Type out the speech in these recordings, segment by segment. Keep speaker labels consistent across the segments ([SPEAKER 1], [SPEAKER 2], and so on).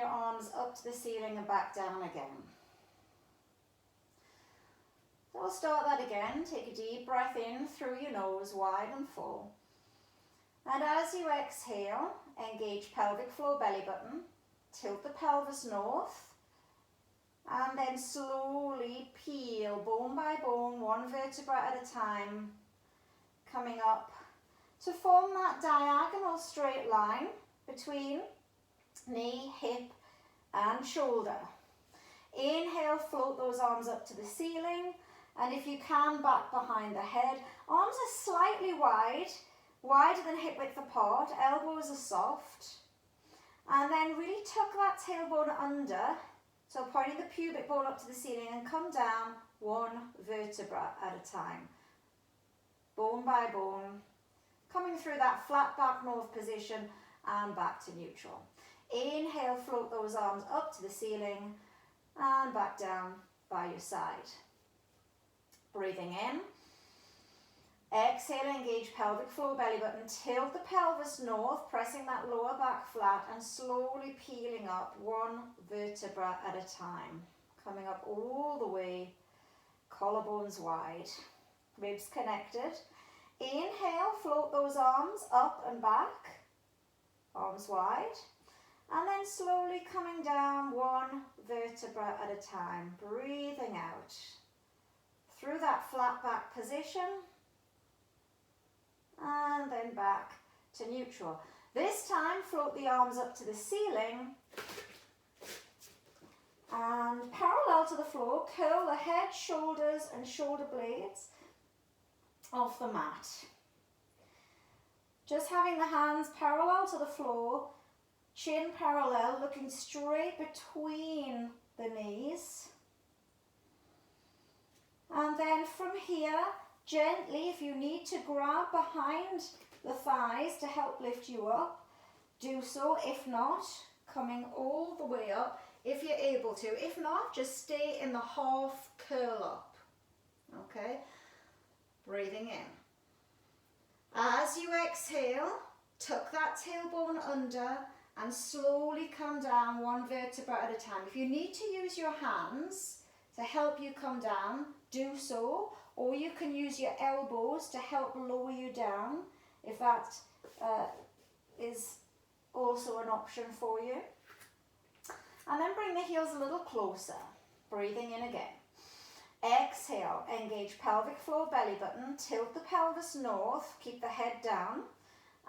[SPEAKER 1] arms up to the ceiling and back down again. So we'll start that again. Take a deep breath in through your nose, wide and full. And as you exhale, engage pelvic floor, belly button, tilt the pelvis north, and then slowly peel bone by bone, one vertebra at a time, coming up to form that diagonal straight line between knee, hip, and shoulder. Inhale, float those arms up to the ceiling, and if you can, back behind the head. Arms are slightly wide, wider than hip width apart, elbows are soft, and then really tuck that tailbone under, so pointing the pubic bone up to the ceiling and come down one vertebra at a time, bone by bone, coming through that flat back north position and back to neutral. Inhale, float those arms up to the ceiling and back down by your side. Breathing in. Exhale, engage pelvic floor, belly button, tilt the pelvis north, pressing that lower back flat and slowly peeling up one vertebra at a time. Coming up all the way, collarbones wide, ribs connected. Inhale, float those arms up and back, arms wide, and then slowly coming down one vertebra at a time, breathing out through that flat back position and then back to neutral. This time, float the arms up to the ceiling and parallel to the floor, curl the head, shoulders and shoulder blades off the mat. Just having the hands parallel to the floor, chin parallel, looking straight between the knees. And then from here, gently, if you need to grab behind the thighs to help lift you up, do so. If not, coming all the way up if you're able to. If not, just stay in the half curl up. Okay? Breathing in. As you exhale, tuck that tailbone under and slowly come down one vertebra at a time. If you need to use your hands to help you come down, do so, or you can use your elbows to help lower you down if that is also an option for you. And then bring the heels a little closer, breathing in again. Exhale, engage pelvic floor, belly button, tilt the pelvis north, keep the head down.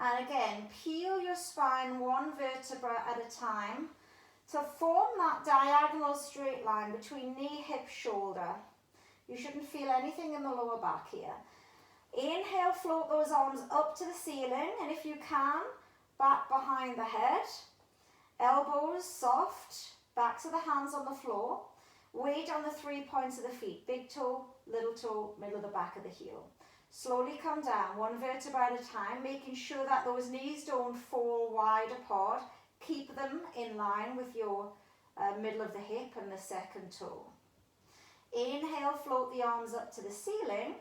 [SPEAKER 1] And again, peel your spine one vertebra at a time to form that diagonal straight line between knee, hip, shoulder. You shouldn't feel anything in the lower back here. Inhale, float those arms up to the ceiling, and if you can, back behind the head. Elbows soft, back to the hands on the floor. Weight on the 3 points of the feet, big toe, little toe, middle of the back of the heel. Slowly come down, one vertebra at a time, making sure that those knees don't fall wide apart. Keep them in line with your middle of the hip and the second toe. Inhale, float the arms up to the ceiling.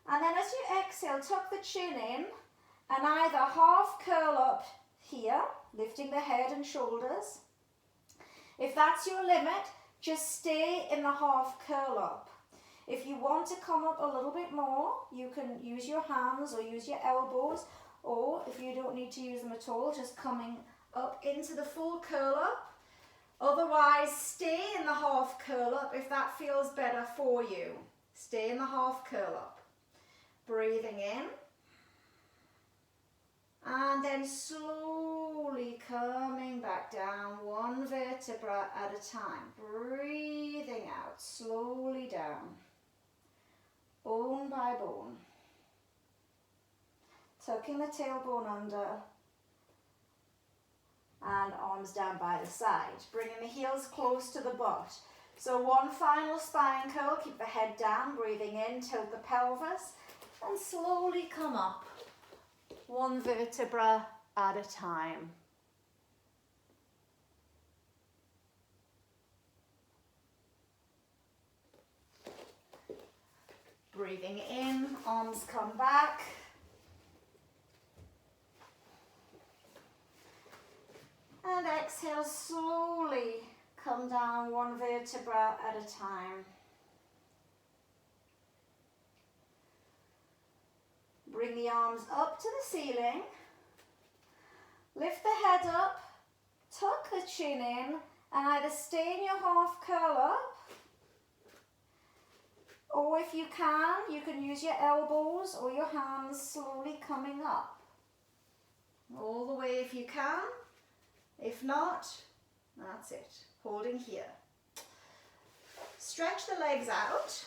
[SPEAKER 1] And then as you exhale, tuck the chin in and either half curl up here, lifting the head and shoulders. If that's your limit, just stay in the half curl up. If you want to come up a little bit more, you can use your hands or use your elbows, or if you don't need to use them at all, just coming up into the full curl up. Otherwise, stay in the half curl up if that feels better for you. Stay in the half curl up. Breathing in. And then slowly coming back down one vertebra at a time. Breathing out, slowly down. Bone by bone. Tucking the tailbone under. And arms down by the side. Bringing the heels close to the butt. So one final spine curl, keep the head down, breathing in, tilt the pelvis, and slowly come up. One vertebra at a time. Breathing in, arms come back. And exhale, slowly come down one vertebra at a time. Bring the arms up to the ceiling. Lift the head up, tuck the chin in, and either stay in your half curl up, or if you can use your elbows or your hands slowly coming up. All the way if you can. If not, that's it. Holding here. Stretch the legs out.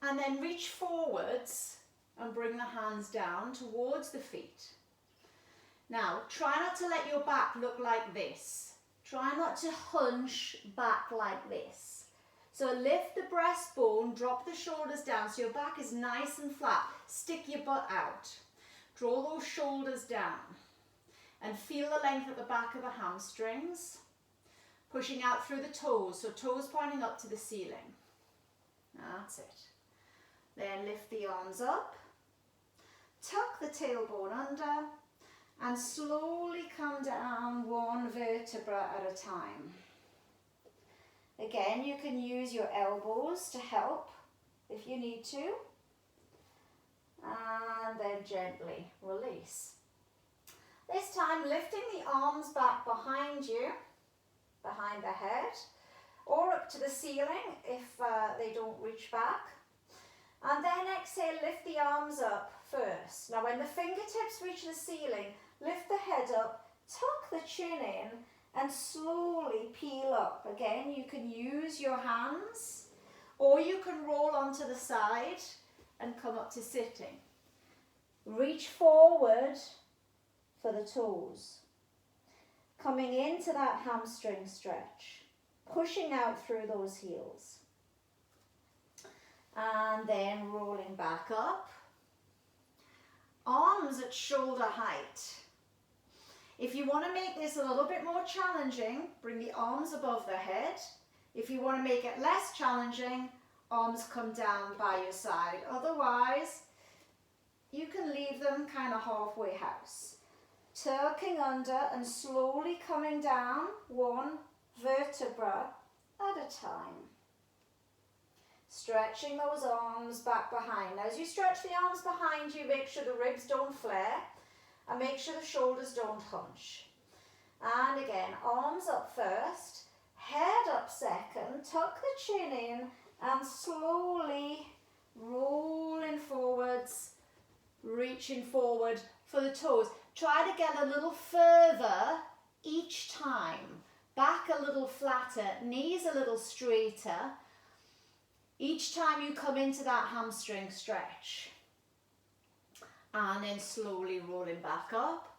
[SPEAKER 1] And then reach forwards and bring the hands down towards the feet. Now, try not to let your back look like this. Try not to hunch back like this. So lift the breastbone, drop the shoulders down so your back is nice and flat. Stick your butt out. Draw those shoulders down. And feel the length at the back of the hamstrings. Pushing out through the toes, so toes pointing up to the ceiling. That's it. Then lift the arms up. Tuck the tailbone under. And slowly come down one vertebra at a time. Again, you can use your elbows to help if you need to. And then gently release. This time lifting the arms back behind you, behind the head, or up to the ceiling if they don't reach back. And then exhale, lift the arms up first. Now when the fingertips reach the ceiling, lift the head up, tuck the chin in, and slowly peel up. Again, you can use your hands, or you can roll onto the side and come up to sitting. Reach forward for the toes. Coming into that hamstring stretch, pushing out through those heels. And then rolling back up. Arms at shoulder height. If you want to make this a little bit more challenging, bring the arms above the head. If you want to make it less challenging, arms come down by your side. Otherwise, you can leave them kind of halfway house. Tucking under and slowly coming down one vertebra at a time. Stretching those arms back behind. Now, as you stretch the arms behind you, make sure the ribs don't flare and make sure the shoulders don't hunch. And again, arms up first, head up second, tuck the chin in and slowly rolling forwards, reaching forward for the toes. Try to get a little further each time. Back a little flatter, knees a little straighter. Each time you come into that hamstring stretch. And then slowly rolling back up.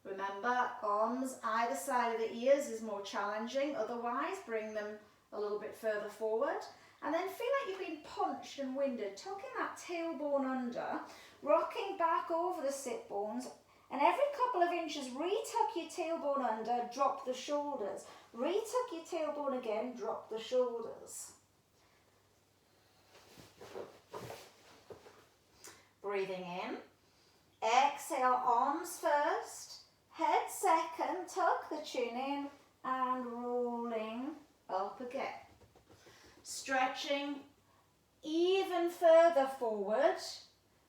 [SPEAKER 1] Remember, arms either side of the ears is more challenging. Otherwise, bring them a little bit further forward. And then feel like you've been punched and winded. Tucking that tailbone under. Rocking back over the sit bones. And every couple of inches, retuck your tailbone under, drop the shoulders. Retuck your tailbone again, drop the shoulders. Breathing in. Exhale, arms first, head second, tuck the chin in and rolling up again. Stretching even further forward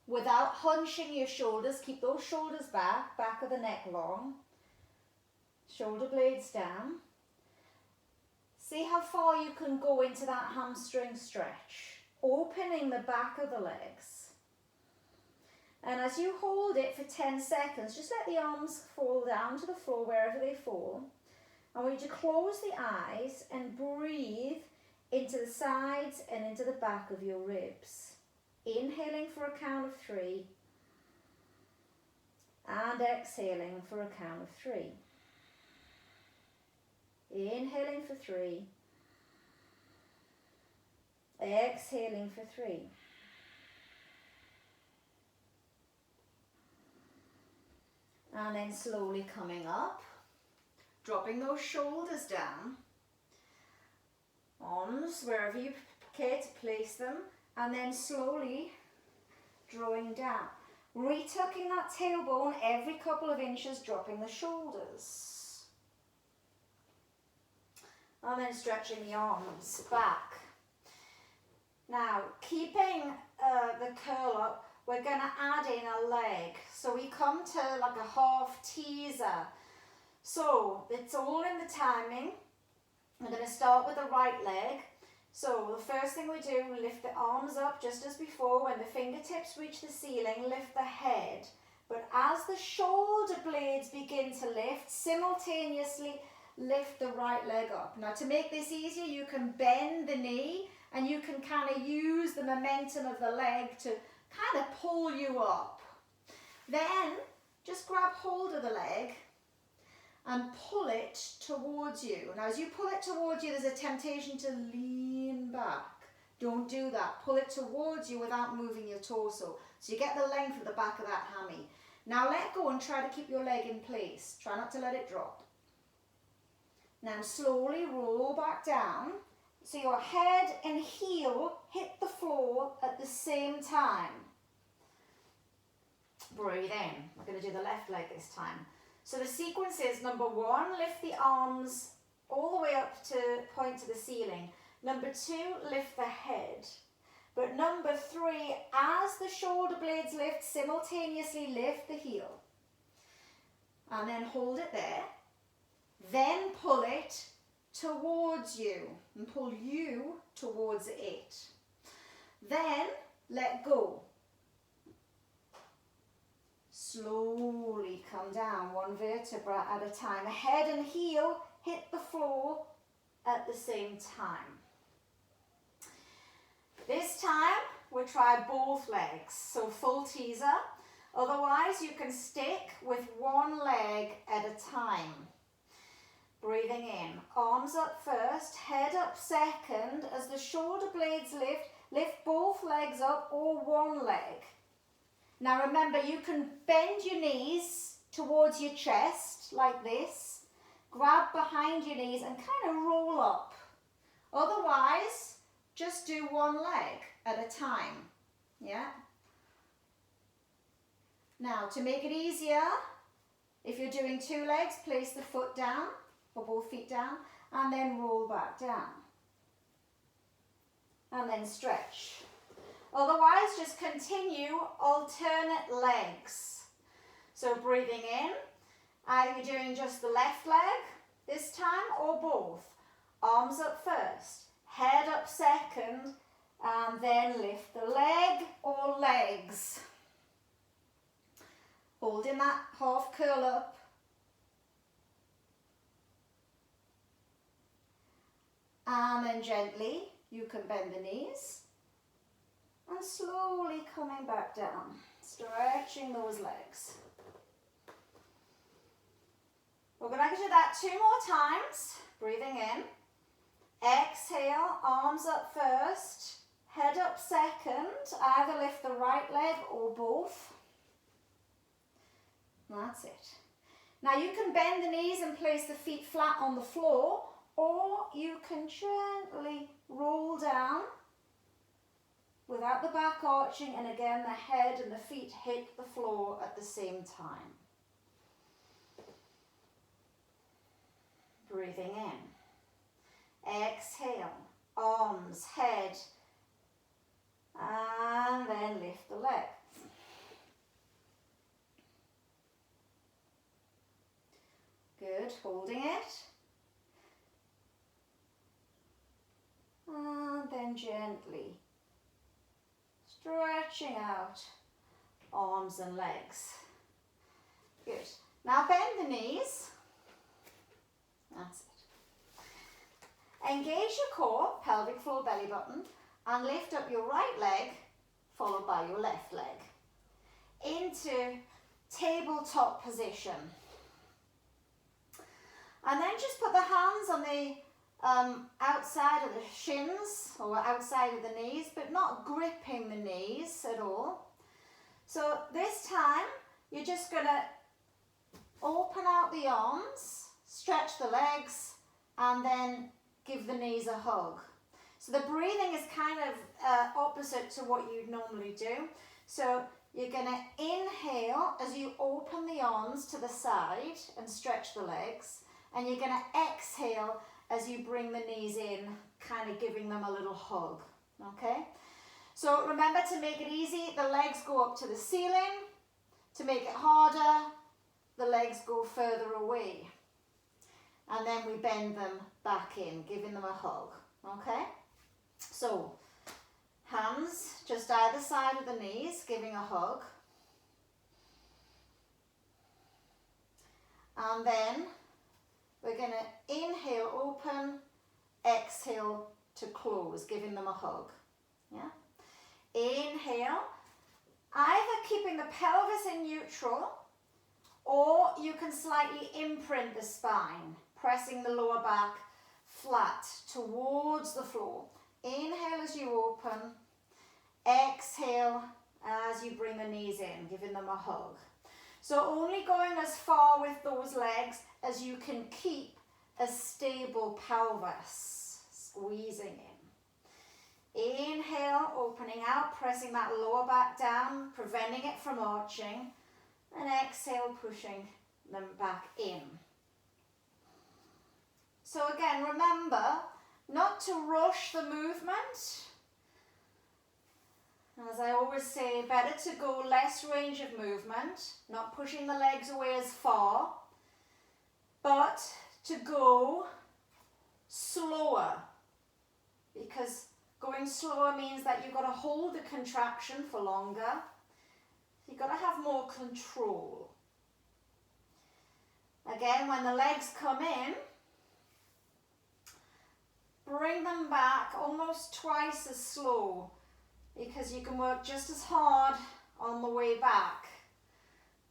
[SPEAKER 1] without hunching your shoulders. Keep those shoulders back, back of the neck long. Shoulder blades down. See how far you can go into that hamstring stretch, opening the back of the legs. And as you hold it for 10 seconds, just let the arms fall down to the floor wherever they fall. I want you to close the eyes and breathe into the sides and into the back of your ribs. Inhaling for a count of 3. And exhaling for a count of 3. Inhaling for 3. Exhaling for 3. And then slowly coming up, dropping those shoulders down, arms wherever you care to place them, and then slowly drawing down. Retucking that tailbone every couple of inches, dropping the shoulders. And then stretching the arms back. Now, keeping the curl up, we're going to add in a leg. So we come to like a half teaser. So it's all in the timing. We're going to start with the right leg. So the first thing we do, we lift the arms up just as before. When the fingertips reach the ceiling, lift the head. But as the shoulder blades begin to lift, simultaneously lift the right leg up. Now to make this easier, you can bend the knee and you can kind of use the momentum of the leg to kind of pull you up. Then just grab hold of the leg and pull it towards you. Now as you pull it towards you, there's a temptation to lean back. Don't do that. Pull it towards you without moving your torso. So you get the length of the back of that hammy. Now let go and try to keep your leg in place. Try not to let it drop. Now slowly roll back down. So your head and heel hit the floor at the same time. Breathe in. We're going to do the left leg this time. So the sequence is, number 1, lift the arms all the way up to point to the ceiling. Number 2, lift the head. But number 3, as the shoulder blades lift, simultaneously lift the heel. And then hold it there. Then pull it towards you and pull you towards it. Then let go. Slowly come down, one vertebra at a time. Head and heel hit the floor at the same time. This time we'll try both legs, so full teaser. Otherwise you can stick with one leg at a time. Breathing in, arms up first, head up second. As the shoulder blades lift, lift both legs up or one leg. Now remember, you can bend your knees towards your chest like this. Grab behind your knees and kind of roll up. Otherwise, just do one leg at a time. Yeah? Now, to make it easier, if you're doing 2 legs, place the foot down, or both feet down, and then roll back down. And then stretch. Otherwise, just continue alternate legs. So breathing in, either you're doing just the left leg this time or both. Arms up first, head up second, and then lift the leg or legs. Holding that half curl up. And then gently, you can bend the knees. And slowly coming back down, stretching those legs. We're going to do that 2 more times. Breathing in. Exhale, arms up first, head up second. Either lift the right leg or both. That's it. Now you can bend the knees and place the feet flat on the floor, or you can gently roll down without the back arching, and again the head and the feet hit the floor at the same time. Breathing in. Exhale, arms, head, and then lift the leg. Good, holding it. And then gently stretching out arms and legs. Good. Now bend the knees. That's it. Engage your core, pelvic floor, belly button, and lift up your right leg, followed by your left leg, into tabletop position. And then just put the hands on the outside of the shins or outside of the knees, but not gripping the knees at all. So this time, you're just going to open out the arms, stretch the legs, and then give the knees a hug. So the breathing is kind of opposite to what you'd normally do. So you're going to inhale as you open the arms to the side and stretch the legs. And you're going to exhale as you bring the knees in, kind of giving them a little hug. Okay? So remember, to make it easy, the legs go up to the ceiling. To make it harder, the legs go further away. And then we bend them back in, giving them a hug. Okay? So, hands just either side of the knees, giving a hug. And then we're going to inhale, open, exhale to close, giving them a hug. Yeah? Inhale, either keeping the pelvis in neutral, or you can slightly imprint the spine, pressing the lower back flat towards the floor. Inhale as you open, exhale as you bring the knees in, giving them a hug. So only going as far with those legs as you can keep a stable pelvis, squeezing in. Inhale, opening out, pressing that lower back down, preventing it from arching. And exhale, pushing them back in. So again, remember not to rush the movement. As I always say, better to go less range of movement, not pushing the legs away as far, but to go slower, because going slower means that you've got to hold the contraction for longer. You've got to have more control. Again, when the legs come in, bring them back almost twice as slow, because you can work just as hard on the way back.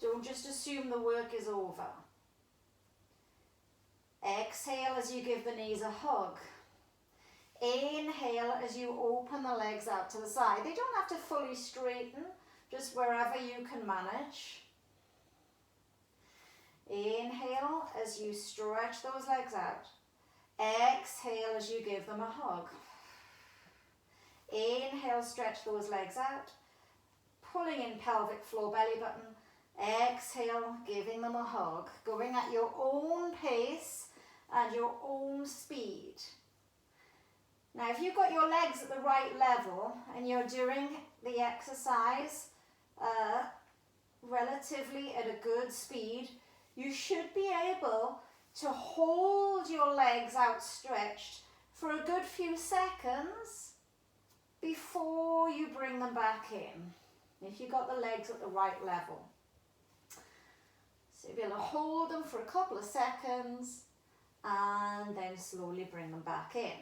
[SPEAKER 1] Don't just assume the work is over. Exhale as you give the knees a hug. Inhale as you open the legs out to the side. They don't have to fully straighten, just wherever you can manage. Inhale as you stretch those legs out. Exhale as you give them a hug. Inhale, stretch those legs out, pulling in pelvic floor, belly button. Exhale, giving them a hug, going at your own pace and your own speed. Now, if you've got your legs at the right level and you're doing the exercise relatively at a good speed, you should be able to hold your legs outstretched for a good few seconds before you bring them back in, if you've got the legs at the right level. So you'll be able to hold them for a couple of seconds and then slowly bring them back in.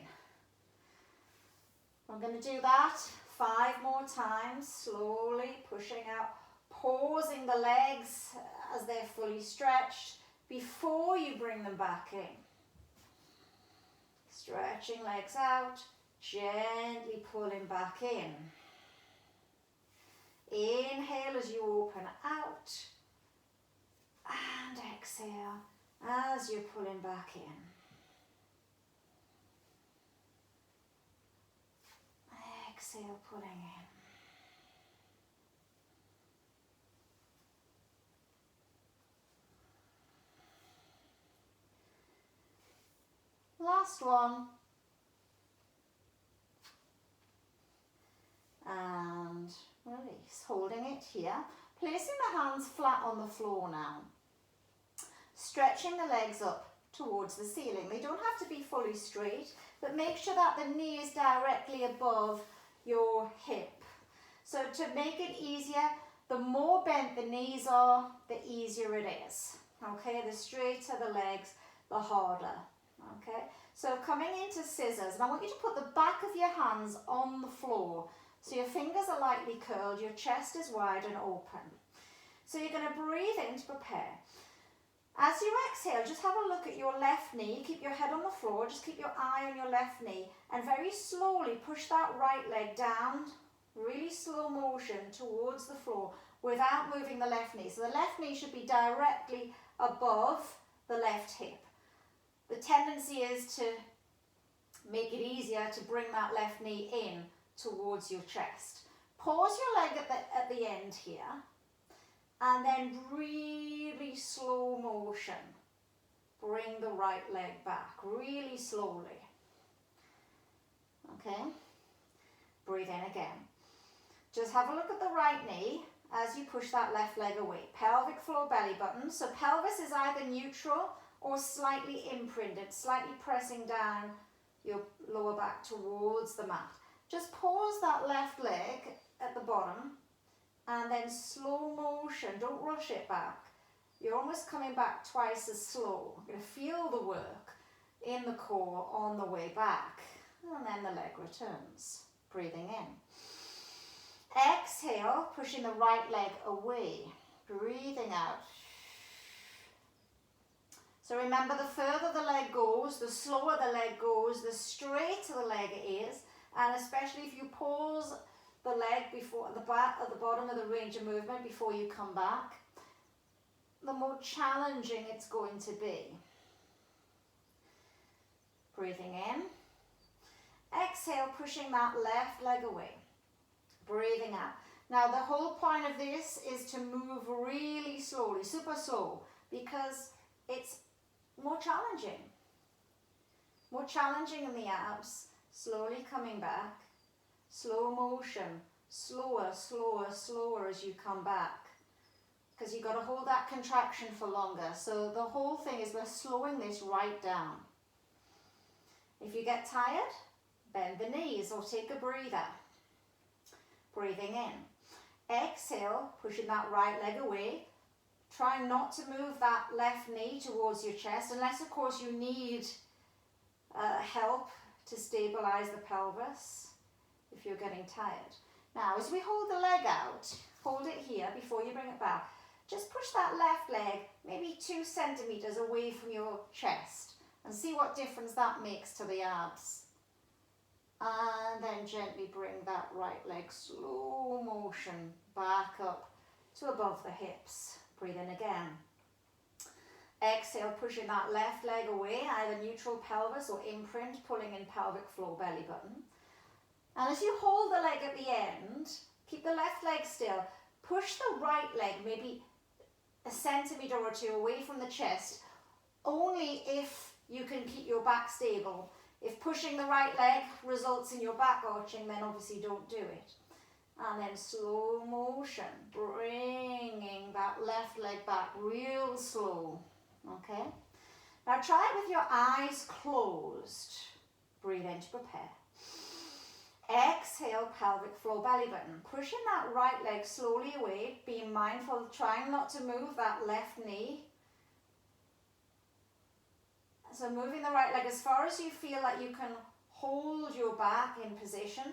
[SPEAKER 1] I'm going to do that 5 more times, slowly pushing out, pausing the legs as they're fully stretched before you bring them back in. Stretching legs out, gently pulling back in. Inhale as you open out, and exhale as you're pulling back in. Exhale, pulling in. Last one. And release, holding it here. Placing the hands flat on the floor now. Stretching the legs up towards the ceiling. They don't have to be fully straight, but make sure that the knee is directly above your hip. So to make it easier, the more bent the knees are, the easier it is. Okay, the straighter the legs, the harder. Okay, so coming into scissors, and I want you to put the back of your hands on the floor. So your fingers are lightly curled, your chest is wide and open. So you're going to breathe in to prepare. As you exhale, just have a look at your left knee. Keep your head on the floor, just keep your eye on your left knee, and very slowly push that right leg down, really slow motion towards the floor without moving the left knee. So the left knee should be directly above the left hip. The tendency is to make it easier to bring that left knee in towards your chest. Pause your leg at the end here, and then really slow motion. Bring the right leg back, really slowly. Okay? Breathe in again. Just have a look at the right knee as you push that left leg away. Pelvic floor, belly button. So pelvis is either neutral or slightly imprinted, slightly pressing down your lower back towards the mat. Just pause that left leg at the bottom and then slow motion. Don't rush it back. You're almost coming back twice as slow. You're going to feel the work in the core on the way back. And then the leg returns. Breathing in. Exhale, pushing the right leg away. Breathing out. So remember, the further the leg goes, the slower the leg goes, the straighter the leg is. And especially if you pause the leg before at the bottom of the range of movement before you come back, the more challenging it's going to be. Breathing in. Exhale, pushing that left leg away. Breathing out. Now the whole point of this is to move really slowly, super slow, because it's more challenging. More challenging in the abs. Slowly coming back. Slow motion. Slower, slower, slower as you come back. Because you've got to hold that contraction for longer. So the whole thing is we're slowing this right down. If you get tired, bend the knees or take a breather. Breathing in. Exhale, pushing that right leg away. Try not to move that left knee towards your chest, unless of course you need help to stabilize the pelvis if you're getting tired. Now as we hold the leg out, hold it here before you bring it back. Just push that left leg maybe 2 centimeters away from your chest and see what difference that makes to the abs. And then gently bring that right leg, slow motion, back up to above the hips. Breathe in again. Exhale, pushing that left leg away, either neutral pelvis or imprint, pulling in pelvic floor, belly button. And as you hold the leg at the end, keep the left leg still. Push the right leg maybe 1 centimeter or 2 away from the chest, only if you can keep your back stable. If pushing the right leg results in your back arching, then obviously don't do it. And then slow motion, bringing that left leg back real slow. Okay? Now try it with your eyes closed. Breathe in to prepare. Exhale, pelvic floor, belly button. Pushing that right leg slowly away, being mindful of trying not to move that left knee. So moving the right leg as far as you feel like you can hold your back in position.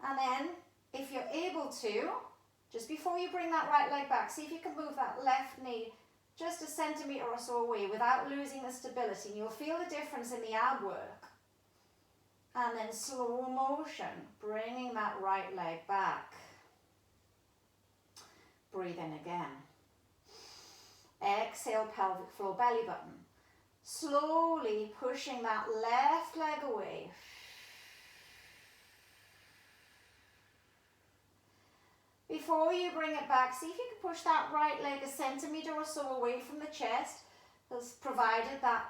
[SPEAKER 1] And then, if you're able to, just before you bring that right leg back, see if you can move that left knee just 1 centimeter or so away without losing the stability. And you'll feel the difference in the ab work. And then slow motion, bringing that right leg back. Breathe in again. Exhale, pelvic floor, belly button. Slowly pushing that left leg away. Before you bring it back, see if you can push that right leg 1 centimeter or so away from the chest, as provided that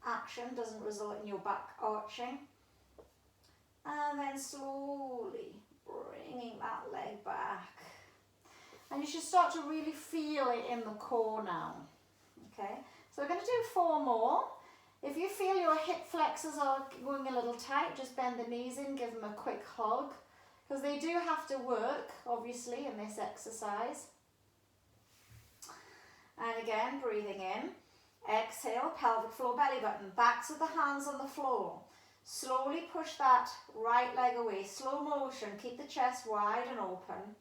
[SPEAKER 1] action doesn't result in your back arching. And then slowly bringing that leg back. And you should start to really feel it in the core now. Okay, so we're going to do 4 more. If you feel your hip flexors are going a little tight, just bend the knees in, give them a quick hug. Because they do have to work, obviously, in this exercise. And again, breathing in. Exhale, pelvic floor, belly button. Backs of the hands on the floor. Slowly push that right leg away. Slow motion. Keep the chest wide and open.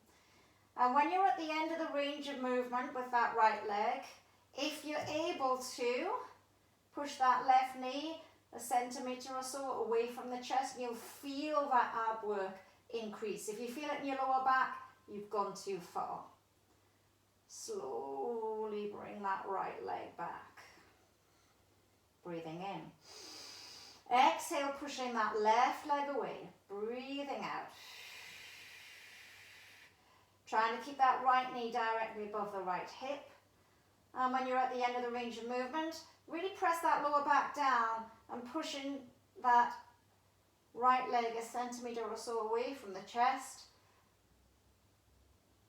[SPEAKER 1] And when you're at the end of the range of movement with that right leg, if you're able to, push that left knee 1 centimeter or so away from the chest, and you'll feel that ab work increase. If you feel it in your lower back, you've gone too far. Slowly bring that right leg back. Breathing in. Exhale, pushing that left leg away. Breathing out. Trying to keep that right knee directly above the right hip. And when you're at the end of the range of movement, really press that lower back down and pushing that right leg a centimetre or so away from the chest.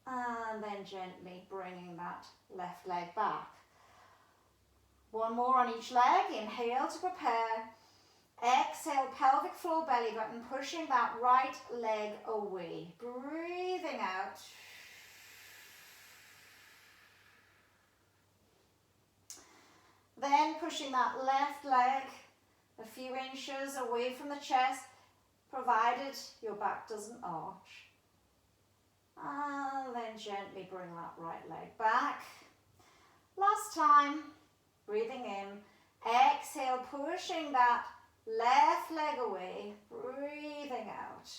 [SPEAKER 1] And then gently bringing that left leg back. One more on each leg. Inhale to prepare. Exhale, pelvic floor, belly button, pushing that right leg away. Breathing out. Then pushing that left leg a few inches away from the chest, provided your back doesn't arch. And then gently bring that right leg back. Last time, breathing in. Exhale, pushing that left leg away, breathing out.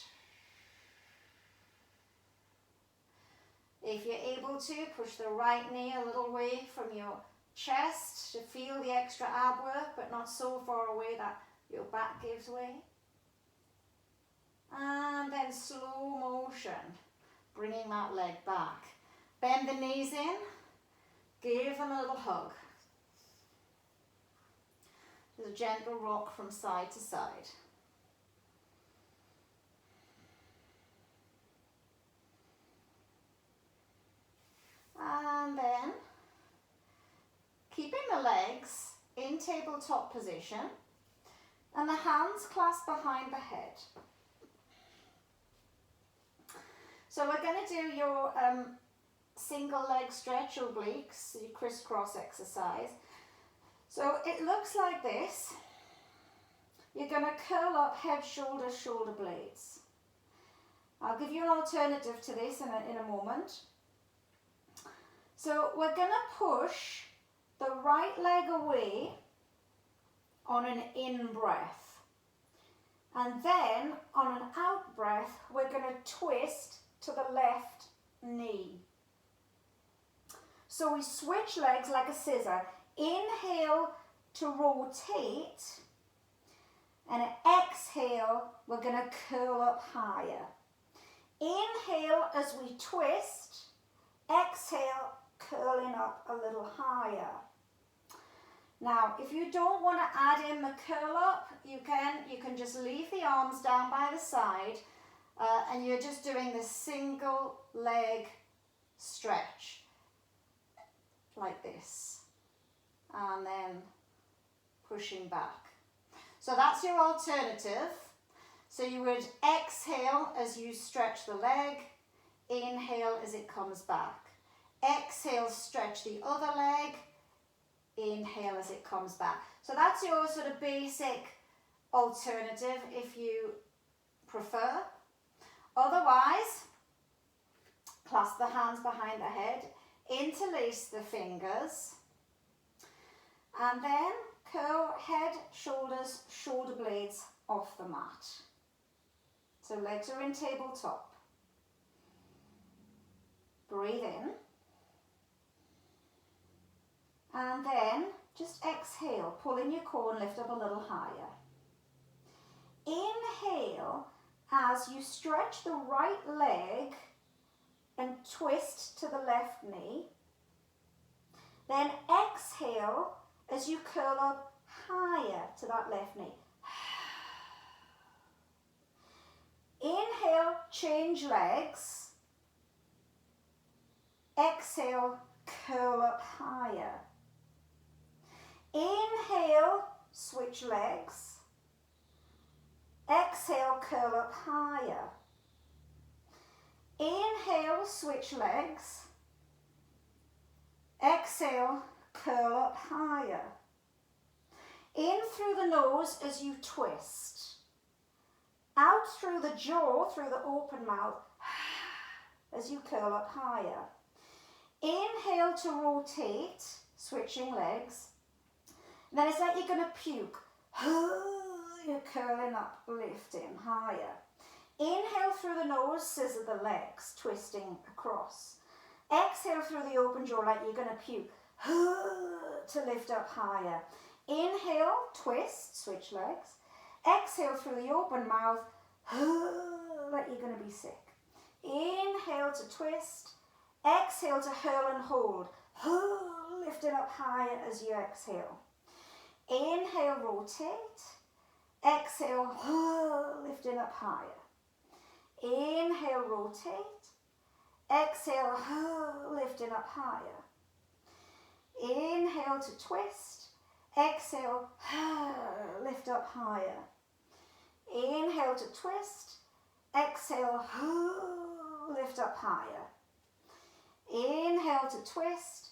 [SPEAKER 1] If you're able to, push the right knee a little away from your chest to feel the extra ab work, but not so far away that your back gives way. And then slow motion, bringing that leg back. Bend the knees in, give them a little hug. There's a gentle rock from side to side. And then keeping the legs in tabletop position and the hands clasped behind the head. So we're going to do your single leg stretch obliques, your crisscross exercise. So it looks like this. You're going to curl up head, shoulders, shoulder blades. I'll give you an alternative to this in a moment. So we're going to push the right leg away on an in breath. And then on an out breath, we're going to twist to the left knee. So we switch legs like a scissor. Inhale to rotate, and exhale, we're going to curl up higher. Inhale as we twist, exhale, curling up a little higher. Now, if you don't want to add in the curl up, you can just leave the arms down by the side, and you're just doing the single leg stretch like this. And then pushing back. So that's your alternative. So you would exhale as you stretch the leg, inhale as it comes back. Exhale, stretch the other leg, inhale as it comes back. So that's your sort of basic alternative if you prefer. Otherwise, clasp the hands behind the head, interlace the fingers, and then curl head, shoulders, shoulder blades off the mat. So legs are in tabletop. Breathe in. And then just exhale, pull in your core and lift up a little higher. Inhale as you stretch the right leg and twist to the left knee. Then exhale as you curl up higher to that left knee. Inhale, change legs. Exhale, curl up higher. Inhale, switch legs. Exhale, curl up higher. Inhale, switch legs. Exhale, curl up higher. In through the nose as you twist. Out through the jaw, through the open mouth, as you curl up higher. Inhale to rotate, switching legs. Then it's like you're going to puke. You're curling up, lifting higher. Inhale through the nose, scissor the legs, twisting across. Exhale through the open jaw like you're going to puke. To lift up higher. Inhale, twist, switch legs. Exhale through the open mouth, like you're going to be sick. Inhale to twist. Exhale to hurl and hold. Lift it up higher as you exhale. Inhale, rotate. Exhale, lift it up higher. Inhale, rotate. Exhale, lift it up higher. Inhale to twist. Exhale, lift up higher. Inhale to twist. Exhale, lift up higher. Inhale to twist.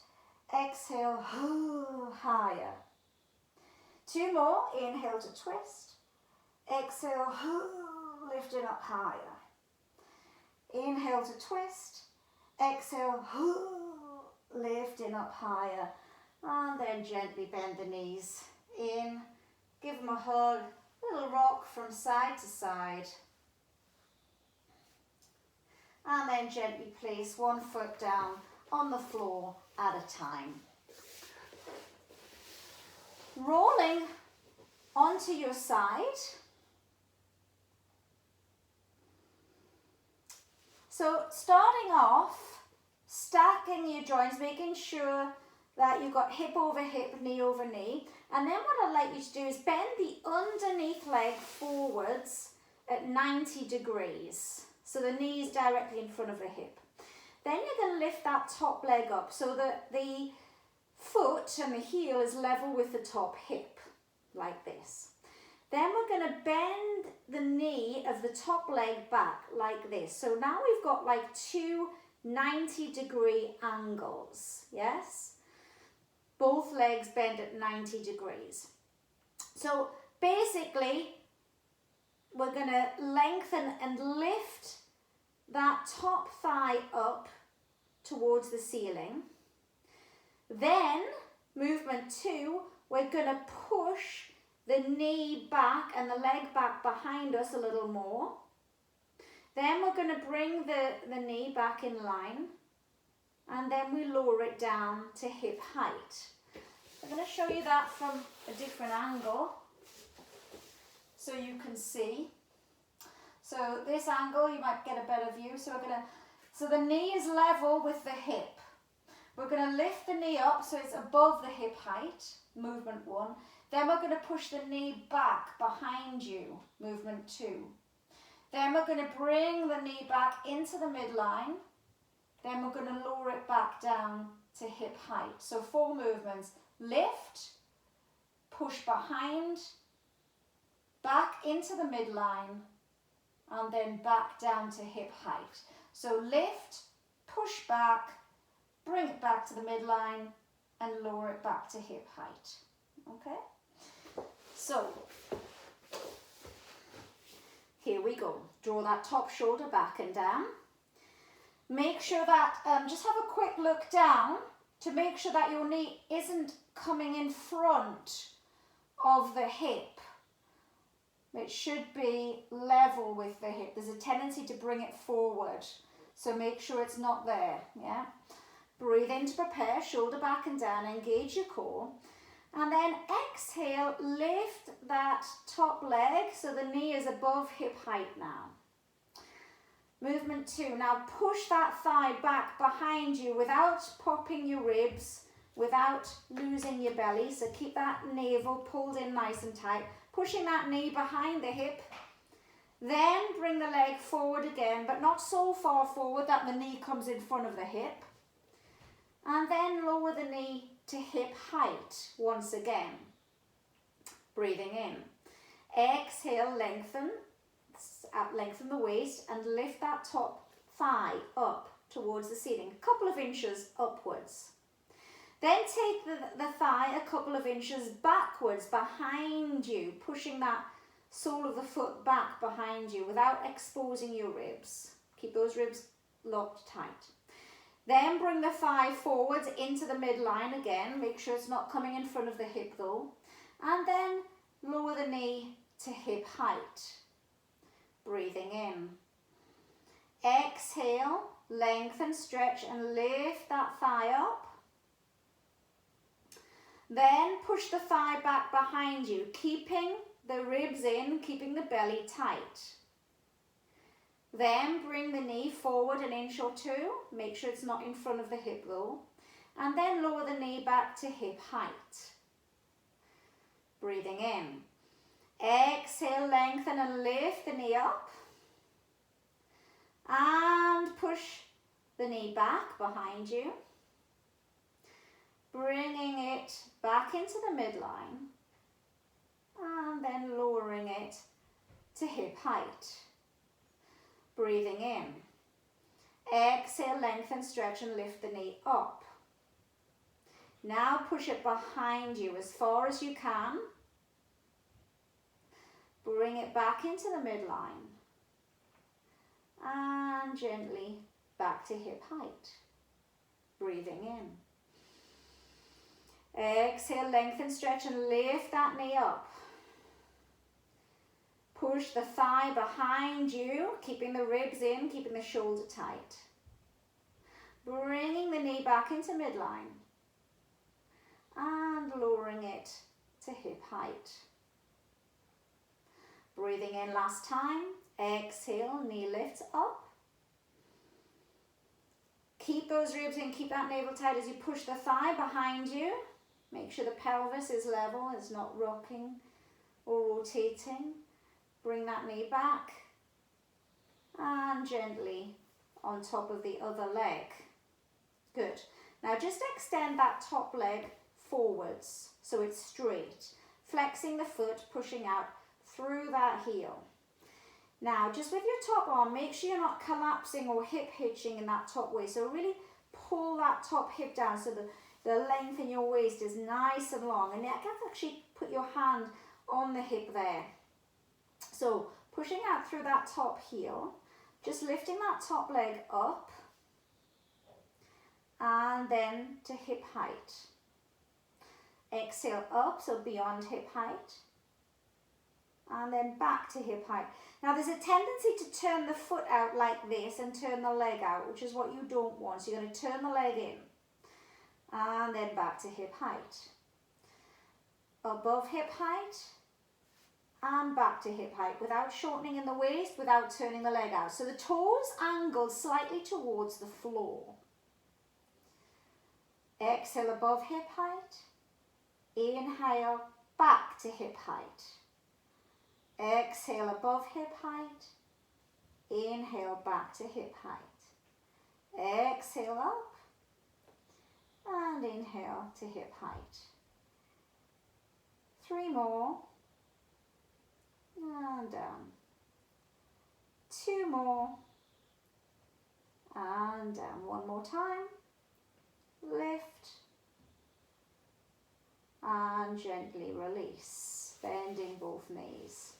[SPEAKER 1] Exhale, higher. Two more. Inhale to twist. Exhale, lift it up higher. Inhale to twist. Exhale, lifting up higher. And then gently bend the knees in. Give them a hug. Little rock from side to side. And then gently place one foot down on the floor at a time. Rolling onto your side. So starting off, stacking your joints, making sure that you've got hip over hip, knee over knee. And then what I'd like you to do is bend the underneath leg forwards at 90 degrees. So the knee is directly in front of the hip. Then you're going to lift that top leg up so that the foot and the heel is level with the top hip, like this. Then we're going to bend the knee of the top leg back like this. So now we've got like two 90-degree angles, yes? Both legs bend at 90 degrees. So basically, we're going to lengthen and lift that top thigh up towards the ceiling. Then, movement 2, we're going to push the knee back and the leg back behind us a little more. Then we're going to bring the knee back in line. And then we lower it down to hip height. I'm going to show you that from a different angle so you can see. So this angle, you might get a better view. So the knee is level with the hip. We're going to lift the knee up so it's above the hip height, movement 1. Then we're going to push the knee back behind you, movement 2. Then we're going to bring the knee back into the midline. Then we're going to lower it back down to hip height. So 4 movements. Lift, push behind, back into the midline, and then back down to hip height. So lift, push back, bring it back to the midline, and lower it back to hip height. Okay? So, here we go. Draw that top shoulder back and down. Make sure that, just have a quick look down to make sure that your knee isn't coming in front of the hip. It should be level with the hip. There's a tendency to bring it forward. So make sure it's not there, yeah? Breathe in to prepare, shoulder back and down, engage your core. And then exhale, lift that top leg so the knee is above hip height now. Movement 2, now push that thigh back behind you without popping your ribs, without losing your belly. So keep that navel pulled in nice and tight. Pushing that knee behind the hip. Then bring the leg forward again, but not so far forward that the knee comes in front of the hip. And then lower the knee to hip height once again. Breathing in. Exhale, lengthen the waist and lift that top thigh up towards the ceiling, a couple of inches upwards. Then take the thigh a couple of inches backwards behind you, pushing that sole of the foot back behind you without exposing your ribs. Keep those ribs locked tight. Then bring the thigh forwards into the midline again. Make sure it's not coming in front of the hip though. And then lower the knee to hip height. Breathing in. Exhale, lengthen, stretch and lift that thigh up. Then push the thigh back behind you, keeping the ribs in, keeping the belly tight. Then bring the knee forward an inch or two. Make sure it's not in front of the hip though. And then lower the knee back to hip height. Breathing in. Exhale, lengthen and lift the knee up. And push the knee back behind you. Bringing it back into the midline. And then lowering it to hip height. Breathing in. Exhale, lengthen, stretch and lift the knee up. Now push it behind you as far as you can. Bring it back into the midline. And gently back to hip height. Breathing in. Exhale, lengthen, stretch and lift that knee up. Push the thigh behind you, keeping the ribs in, keeping the shoulder tight. Bringing the knee back into midline. And lowering it to hip height. Breathing in last time. Exhale, knee lifts up. Keep those ribs in, keep that navel tight as you push the thigh behind you. Make sure the pelvis is level, it's not rocking or rotating. Bring that knee back and gently on top of the other leg. Good. Now just extend that top leg forwards so it's straight. Flexing the foot, pushing out through that heel. Now just with your top arm, make sure you're not collapsing or hip hitching in that top waist. So really pull that top hip down so the length in your waist is nice and long. And you can actually put your hand on the hip there. So pushing out through that top heel, just lifting that top leg up and then to hip height. Exhale up, so beyond hip height. And then back to hip height. Now there's a tendency to turn the foot out like this and turn the leg out, which is what you don't want. So you're going to turn the leg in and then back to hip height. Above hip height and back to hip height without shortening in the waist, without turning the leg out. So the toes angled slightly towards the floor. Exhale above hip height. Inhale back to hip height. Exhale above hip height. Inhale back to hip height. Exhale up and inhale to hip height. 3 more and down. 2 more and down. 1 more time. Lift and gently release, bending both knees.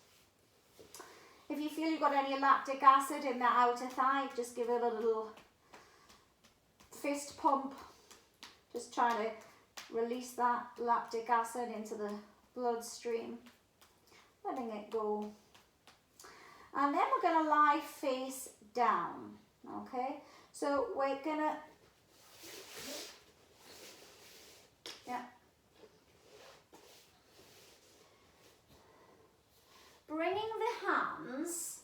[SPEAKER 1] If you feel you've got any lactic acid in the outer thigh, just give it a little fist pump. Just trying to release that lactic acid into the bloodstream. Letting it go. And then we're going to lie face down. Okay? So we're going to... Yeah. Bringing the hands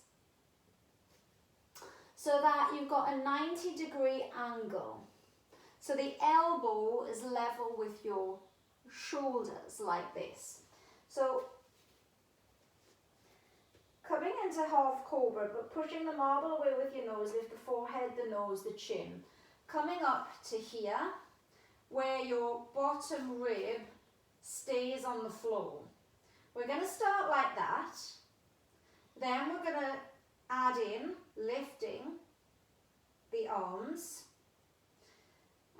[SPEAKER 1] so that you've got a 90-degree angle. So the elbow is level with your shoulders like this. So coming into half cobra, but pushing the marble away with your nose, lift the forehead, the nose, the chin. Coming up to here, where your bottom rib stays on the floor. We're going to start like that. Then we're going to add in lifting the arms.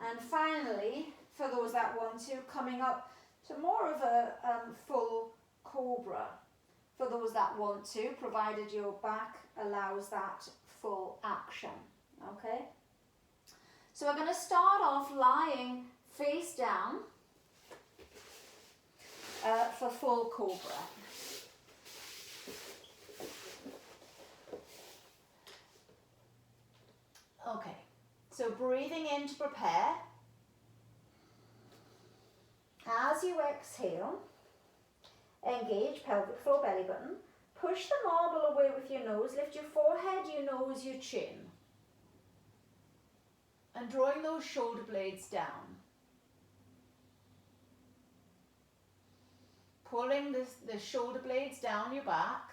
[SPEAKER 1] And finally, for those that want to, coming up to more of a full cobra. For those that want to, provided your back allows that full action. Okay? So we're going to start off lying face down for full cobra. Okay, so breathing in to prepare. As you exhale, engage pelvic floor, belly button. push the marble away with your nose. Lift your forehead, your nose, your chin. And drawing those shoulder blades down. Pulling the shoulder blades down your back.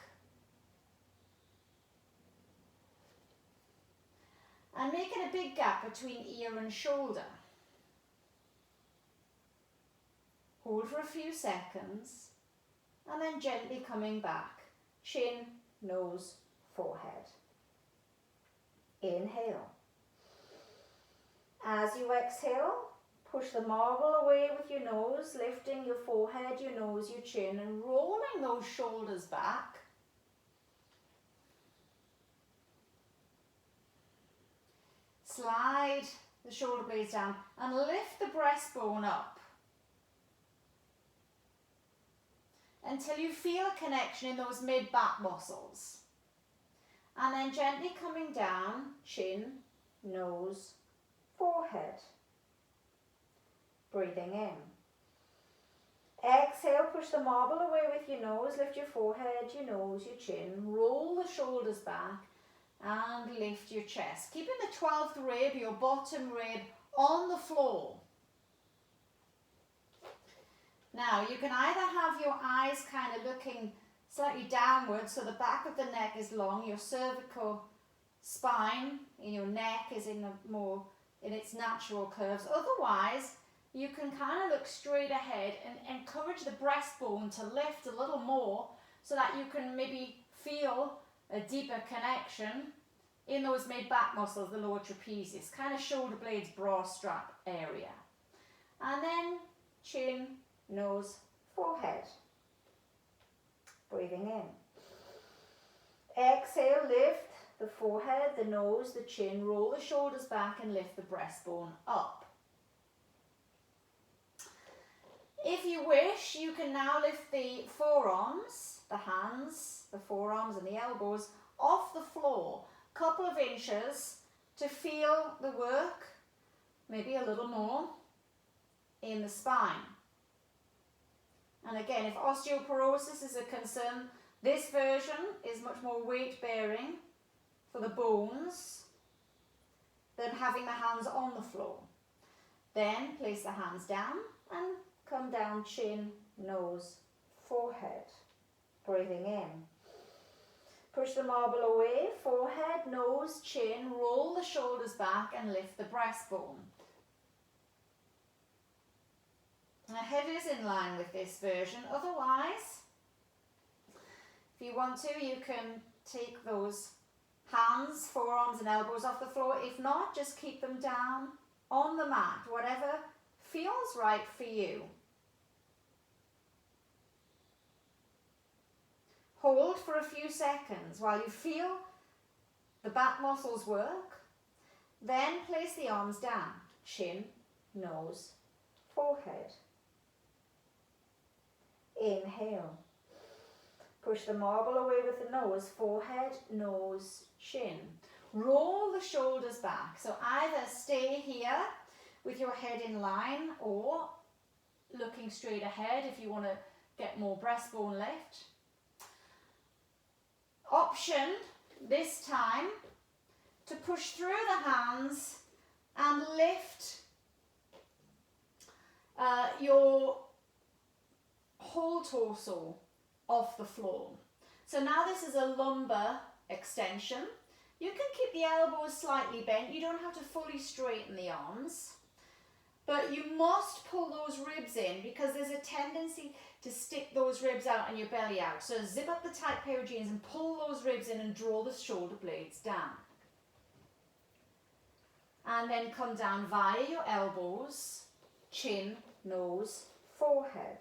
[SPEAKER 1] And making a big gap between ear and shoulder. Hold for a few seconds. And then gently coming back. Chin, nose, forehead. Inhale. As you exhale, push the marble away with your nose, lifting your forehead, your nose, your chin, and rolling those shoulders back. Slide the shoulder blades down and lift the breastbone up until you feel a connection in those mid-back muscles. And then gently coming down, chin, nose, forehead. Breathing in. Exhale, push the marble away with your nose, lift your forehead, your nose, your chin, roll the shoulders back and lift your chest. Keeping the 12th rib, your bottom rib, on the floor. Now, you can either have your eyes kind of looking slightly downwards, so the back of the neck is long, your cervical spine in your neck is in its natural curves. Otherwise, you can kind of look straight ahead and encourage the breastbone to lift a little more so that you can maybe feel a deeper connection in those mid-back muscles, the lower trapezius, kind of shoulder blades, bra strap area. And then chin, nose, forehead. Breathing in. Exhale, lift the forehead, the nose, the chin, roll the shoulders back and lift the breastbone up. If you wish, you can now lift the forearms, the hands, the forearms and the elbows off the floor, a couple of inches to feel the work, maybe a little more, in the spine. And again, if osteoporosis is a concern, this version is much more weight bearing for the bones than having the hands on the floor. Then place the hands down and come down, chin, nose, forehead. Breathing in. Push the marble away, forehead, nose, chin, roll the shoulders back and lift the breastbone. The head is in line with this version. Otherwise, if you want to, you can take those hands, forearms and elbows off the floor. If not, just keep them down on the mat, whatever feels right for you. Hold for a few seconds while you feel the back muscles work. Then place the arms down, chin, nose, forehead. Inhale. Push the marble away with the nose, forehead, nose, chin. Roll the shoulders back. So either stay here with your head in line or looking straight ahead if you want to get more breastbone lift. Option this time to push through the hands and lift your whole torso off the floor. So now this is a lumbar extension. You can keep the elbows slightly bent. You don't have to fully straighten the arms, but you must pull those ribs in because there's a tendency to stick those ribs out and your belly out. So zip up the tight pair of jeans and pull those ribs in and draw the shoulder blades down. And then come down via your elbows, chin, nose, forehead.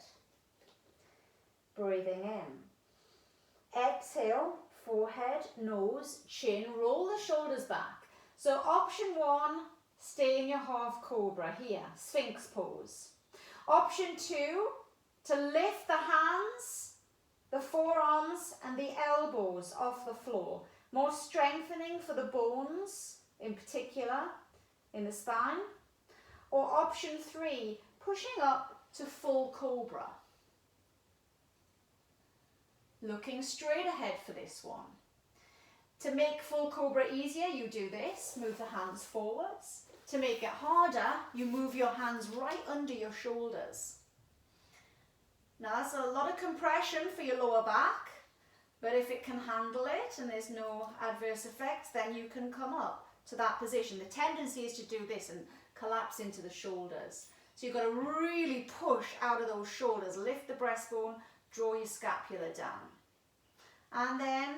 [SPEAKER 1] Breathing in. Exhale, forehead, nose, chin, roll the shoulders back. So option one, stay in your half cobra here, Sphinx pose. Option two, to lift the hands, the forearms and the elbows off the floor. More strengthening for the bones, in particular, in the spine. Or option three, pushing up to full cobra. looking straight ahead for this one. To make full Cobra easier, you do this, move the hands forwards. To make it harder, you move your hands right under your shoulders. Now that's a lot of compression for your lower back, but if it can handle it and there's no adverse effects, then you can come up to that position. The tendency is to do this and collapse into the shoulders. So you've got to really push out of those shoulders, lift the breastbone, draw your scapula down. And then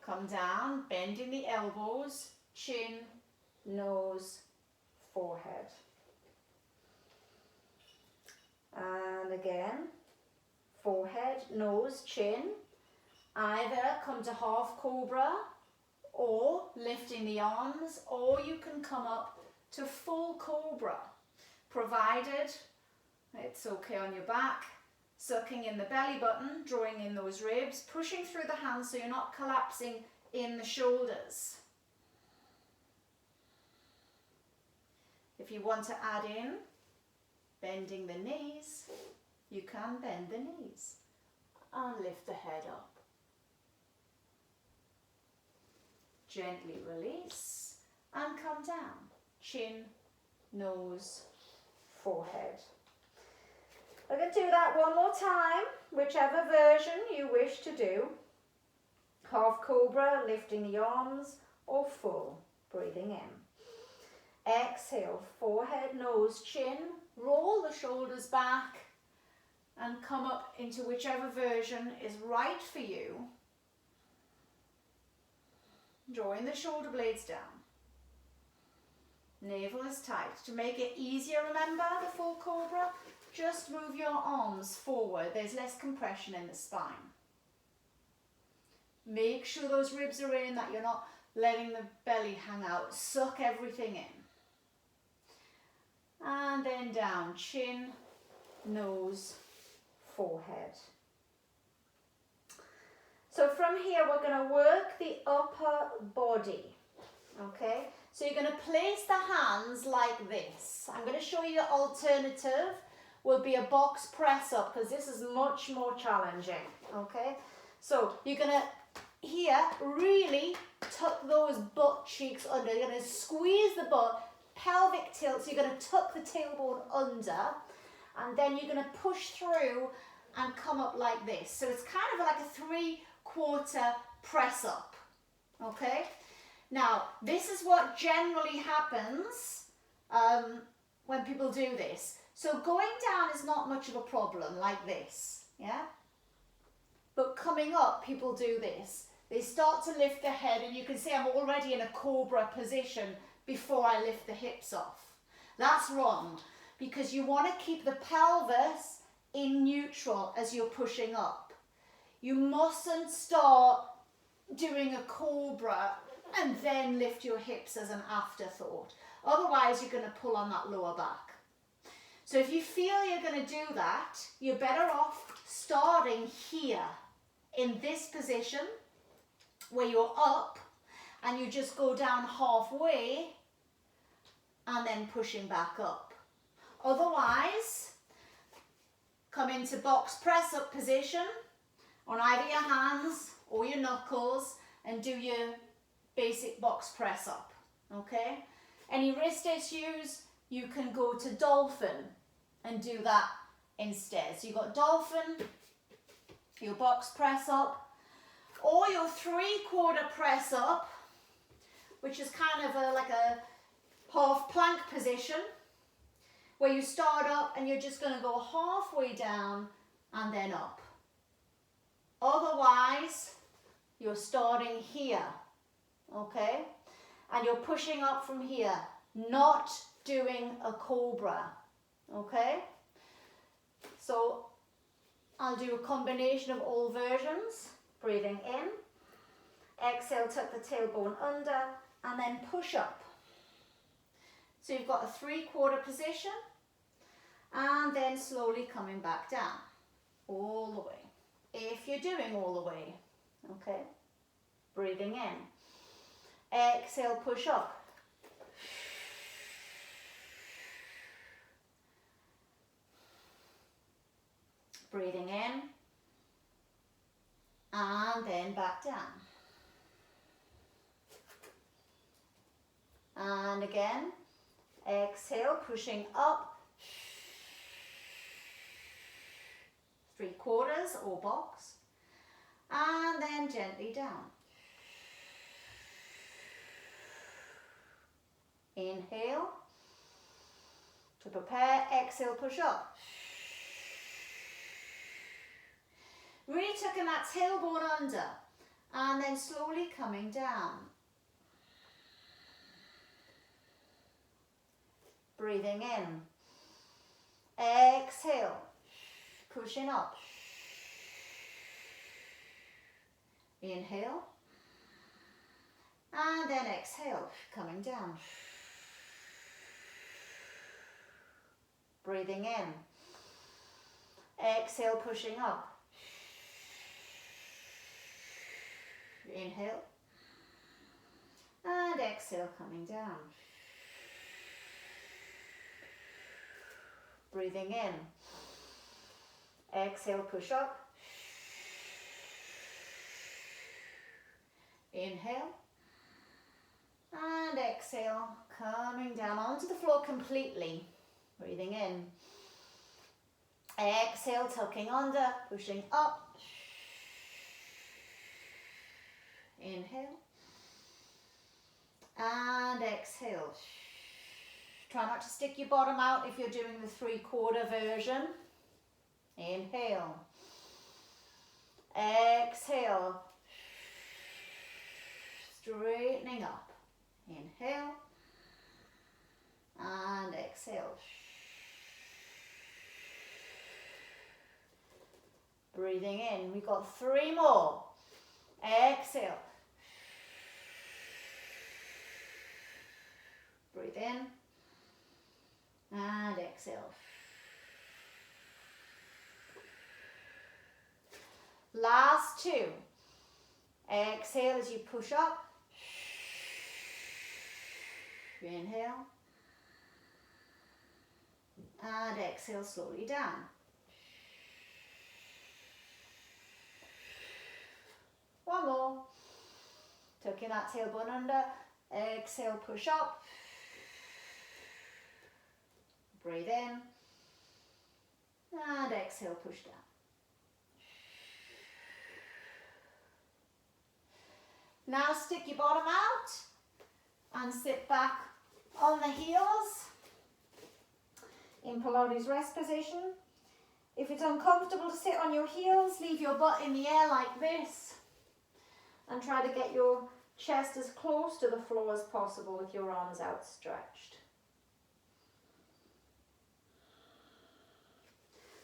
[SPEAKER 1] come down, bending the elbows, chin, nose, forehead. And again, forehead, nose, chin. Either come to half Cobra or lifting the arms, or you can come up to full Cobra, provided it's okay on your back, sucking in the belly button, drawing in those ribs, pushing through the hands so you're not collapsing in the shoulders. If you want to add in bending the knees, you can bend the knees and lift the head up. Gently release and come down. Chin, nose, forehead. We're going to do that one more time, whichever version you wish to do. Half Cobra, lifting the arms, or full, breathing in. Exhale, forehead, nose, chin, roll the shoulders back and come up into whichever version is right for you. Drawing the shoulder blades down. Navel is tight. To make it easier, remember the full Cobra, just move your arms forward. There's less compression in the spine. Make sure those ribs are in, that you're not letting the belly hang out. Suck everything in. And then down, chin, nose, forehead. So from here, we're going to work the upper body, okay? So you're going to place the hands like this. I'm going to show you the alternative will be a box press up, because this is much more challenging, okay? So you're going to, here, really tuck those butt cheeks under. You're going to squeeze the butt, pelvic tilt, so you're going to tuck the tailbone under, and then you're going to push through and come up like this. So it's kind of like a 3/4 press up, okay? Now, this is what generally happens when people do this. So going down is not much of a problem, like this, yeah? But coming up, people do this. They start to lift the head, and you can see I'm already in a Cobra position before I lift the hips off. That's wrong, because you want to keep the pelvis in neutral as you're pushing up. You mustn't start doing a Cobra and then lift your hips as an afterthought. Otherwise, you're going to pull on that lower back. So if you feel you're going to do that, you're better off starting here in this position where you're up and you just go down halfway and then pushing back up. Otherwise, come into box press up position on either your hands or your knuckles and do your basic box press up, okay? Any wrist issues, you can go to dolphin and do that instead. So you've got dolphin, your box press up, or your 3/4 press up, which is kind of like a half plank position, where you start up and you're just going to go halfway down and then up. Otherwise, you're starting here, okay? And you're pushing up from here, not doing a Cobra, okay? So I'll do a combination of all versions. Breathing in, exhale, tuck the tailbone under, and then push up. So you've got a 3/4 position, and then slowly coming back down, all the way. If you're doing all the way, okay? Breathing in, exhale, push up. Breathing in, back down. And again, exhale, pushing up, 3/4 or box, and then gently down. Inhale, to prepare, exhale, push up. Really tucking that tailbone under, and then slowly coming down. Breathing in. Exhale, pushing up. Inhale. And then exhale, coming down. Breathing in. Exhale, pushing up. Inhale. And exhale, coming down. Breathing in. Exhale, push up. Inhale. And exhale, coming down onto the floor completely. Breathing in. Exhale, tucking under, pushing up. Inhale. And exhale. Try not to stick your bottom out if you're doing the 3/4 version. Inhale. Exhale. Straightening up. Inhale. And exhale. Breathing in. We've got 3 more. Exhale. Breathe in. And exhale. Last 2. Exhale as you push up. Inhale. And exhale slowly down. One more. Tucking that tailbone under. Exhale, push up. Breathe in. And exhale, push down. Now stick your bottom out and sit back on the heels in Pilates rest position. If it's uncomfortable to sit on your heels, leave your butt in the air like this and try to get your chest as close to the floor as possible with your arms outstretched.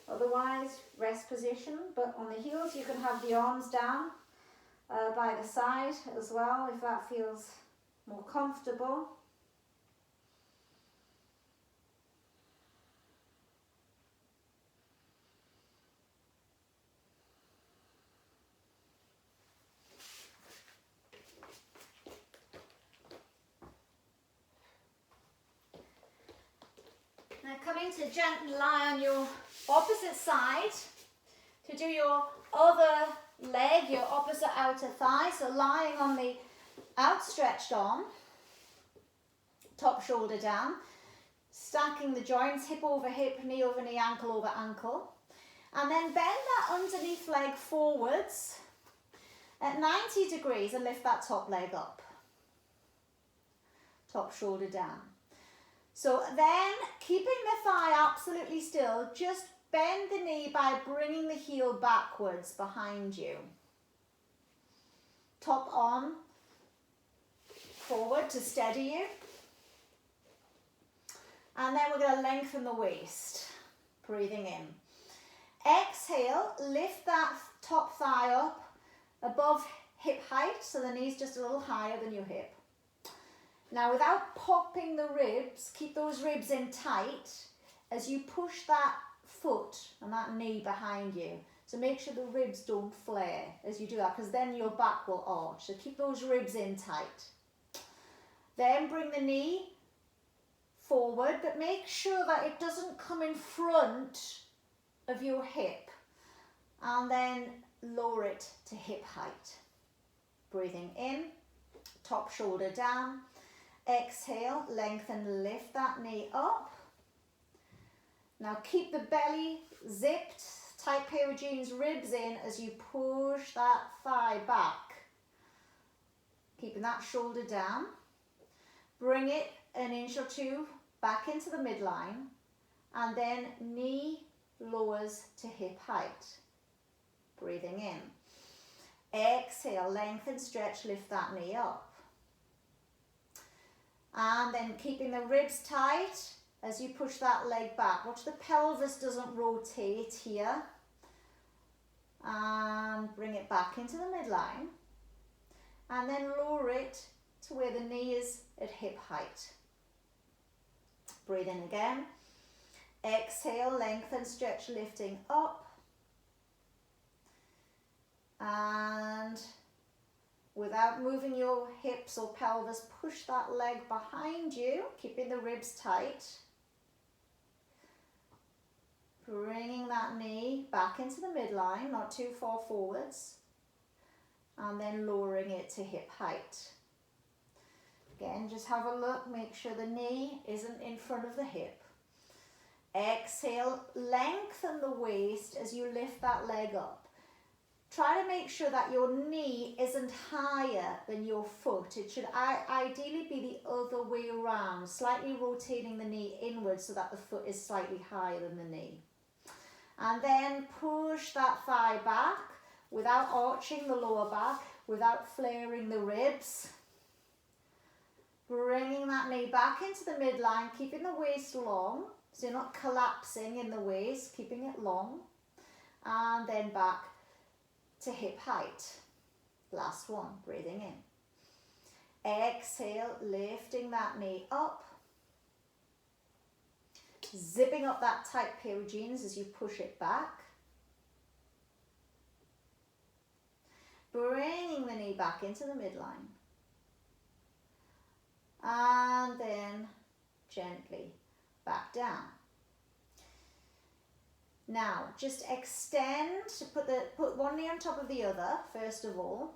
[SPEAKER 1] Otherwise, rest position, but on the heels you can have the arms down by the side as well if that feels more comfortable. Now coming to gently lie on your opposite side to do your other leg, your opposite outer thigh. So lying on the outstretched arm, top shoulder down, stacking the joints, hip over hip, knee over knee, ankle over ankle. And then bend that underneath leg forwards at 90 degrees and lift that top leg up. Top shoulder down. So then, keeping the thigh absolutely still, just bend the knee by bringing the heel backwards behind you. Top arm forward to steady you. And then we're going to lengthen the waist. Breathing in. Exhale, lift that top thigh up above hip height, so the knee's just a little higher than your hip. Now, without popping the ribs, keep those ribs in tight as you push that foot and that knee behind you. So make sure the ribs don't flare as you do that, because then your back will arch. So keep those ribs in tight. Then bring the knee forward, but make sure that it doesn't come in front of your hip. And then lower it to hip height. Breathing in, top shoulder down. Exhale, lengthen, lift that knee up. Now keep the belly zipped, tight pair of jeans, ribs in as you push that thigh back. Keeping that shoulder down. Bring it an inch or two back into the midline, and then knee lowers to hip height. Breathing in. Exhale, lengthen, stretch, lift that knee up. And then keeping the ribs tight as you push that leg back. Watch the pelvis doesn't rotate here. And bring it back into the midline. And then lower it to where the knee is at hip height. Breathe in again. Exhale, lengthen, stretch, lifting up. And without moving your hips or pelvis, push that leg behind you, keeping the ribs tight. Bringing that knee back into the midline, not too far forwards. And then lowering it to hip height. Again, just have a look, make sure the knee isn't in front of the hip. Exhale, lengthen the waist as you lift that leg up. Try to make sure that your knee isn't higher than your foot. It should ideally be the other way around, slightly rotating the knee inwards so that the foot is slightly higher than the knee. And then push that thigh back without arching the lower back, without flaring the ribs. Bringing that knee back into the midline, keeping the waist long, so you're not collapsing in the waist, keeping it long. And then back to hip height. Last one, breathing in. Exhale, lifting that knee up. Zipping up that tight pair of jeans as you push it back. Bringing the knee back into the midline. And then gently back down. Now, just extend, put one knee on top of the other, first of all,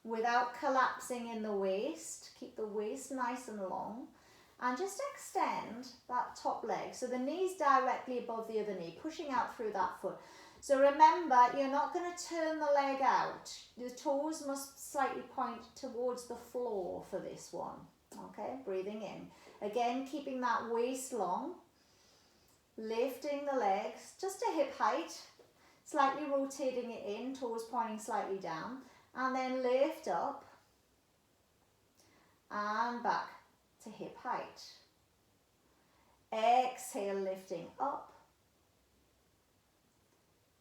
[SPEAKER 1] without collapsing in the waist. Keep the waist nice and long, and just extend that top leg. So the knee's directly above the other knee, pushing out through that foot. So remember, you're not going to turn the leg out. The toes must slightly point towards the floor for this one. Okay, breathing in. Again, keeping that waist long. Lifting the legs just to hip height, slightly rotating it in, toes pointing slightly down, and then lift up and back to hip height. Exhale, lifting up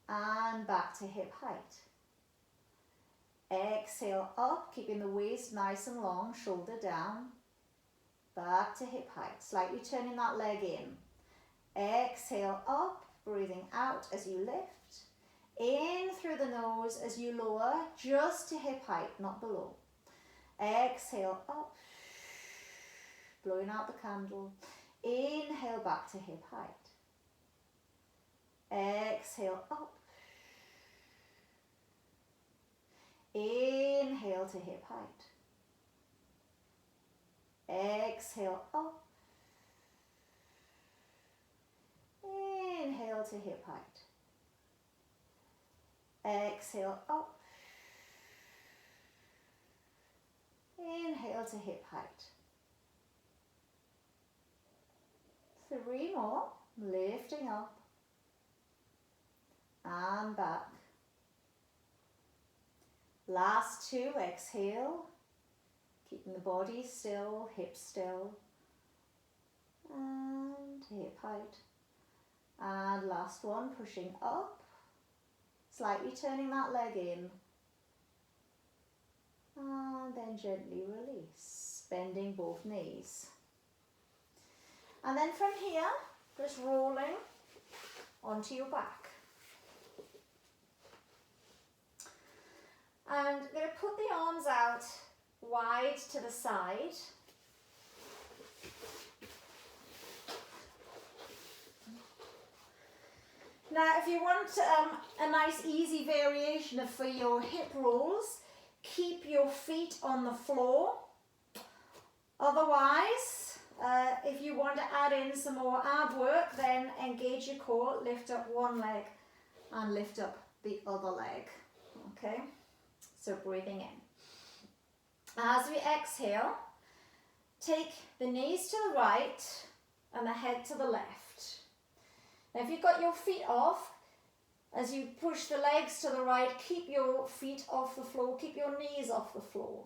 [SPEAKER 1] and back to hip height. Exhale up, keeping the waist nice and long, shoulder down, back to hip height, slightly turning that leg in. Exhale up, breathing out as you lift. In through the nose as you lower, just to hip height, not below. Exhale up, blowing out the candle. Inhale back to hip height. Exhale up. Inhale to hip height. Exhale up. Inhale to hip height. Exhale up. Inhale to hip height. 3 more. Lifting up and back. Last 2. Exhale. Keeping the body still, hips still. And hip height. And last one, pushing up, slightly turning that leg in, and then gently release, bending both knees. And then from here, just rolling onto your back. And I'm going to put the arms out wide to the side. Now, if you want a nice easy variation for your hip rolls, keep your feet on the floor. Otherwise, if you want to add in some more ab work, then engage your core, lift up one leg and lift up the other leg. Okay, so breathing in. As we exhale, take the knees to the right and the head to the left. Now if you've got your feet off, as you push the legs to the right, keep your feet off the floor, keep your knees off the floor,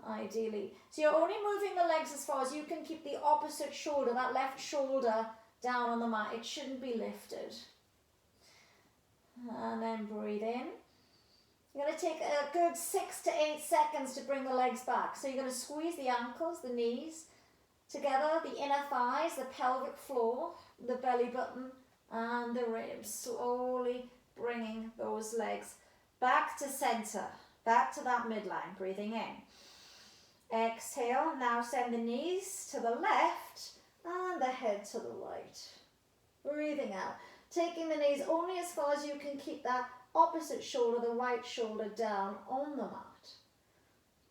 [SPEAKER 1] ideally. So you're only moving the legs as far as you can keep the opposite shoulder, that left shoulder, down on the mat. It shouldn't be lifted. And then breathe in. You're going to take a good 6 to 8 seconds to bring the legs back. So you're going to squeeze the ankles, the knees together, the inner thighs, the pelvic floor, the belly button and the ribs. Slowly bringing those legs back to center, back to that midline. Breathing in. Exhale. Now send the knees to the left and the head to the right. Breathing out. Taking the knees only as far as you can keep that opposite shoulder, the right shoulder, down on the mat.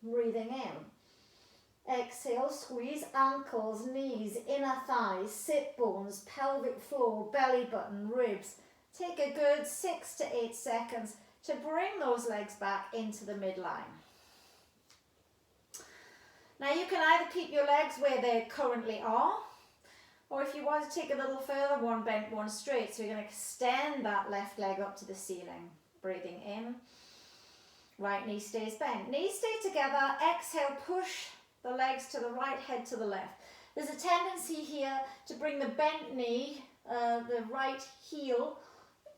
[SPEAKER 1] Breathing in. Exhale, squeeze ankles, knees, inner thighs, sit bones, pelvic floor, belly button, ribs. Take a good 6 to 8 seconds to bring those legs back into the midline. Now you can either keep your legs where they currently are, or if you want to take a little further, one bent, one straight. So you're going to extend that left leg up to the ceiling. Breathing in. Right knee stays bent. Knees stay together. Exhale, push the legs to the right, head to the left. There's a tendency here to bring the bent knee, the right heel,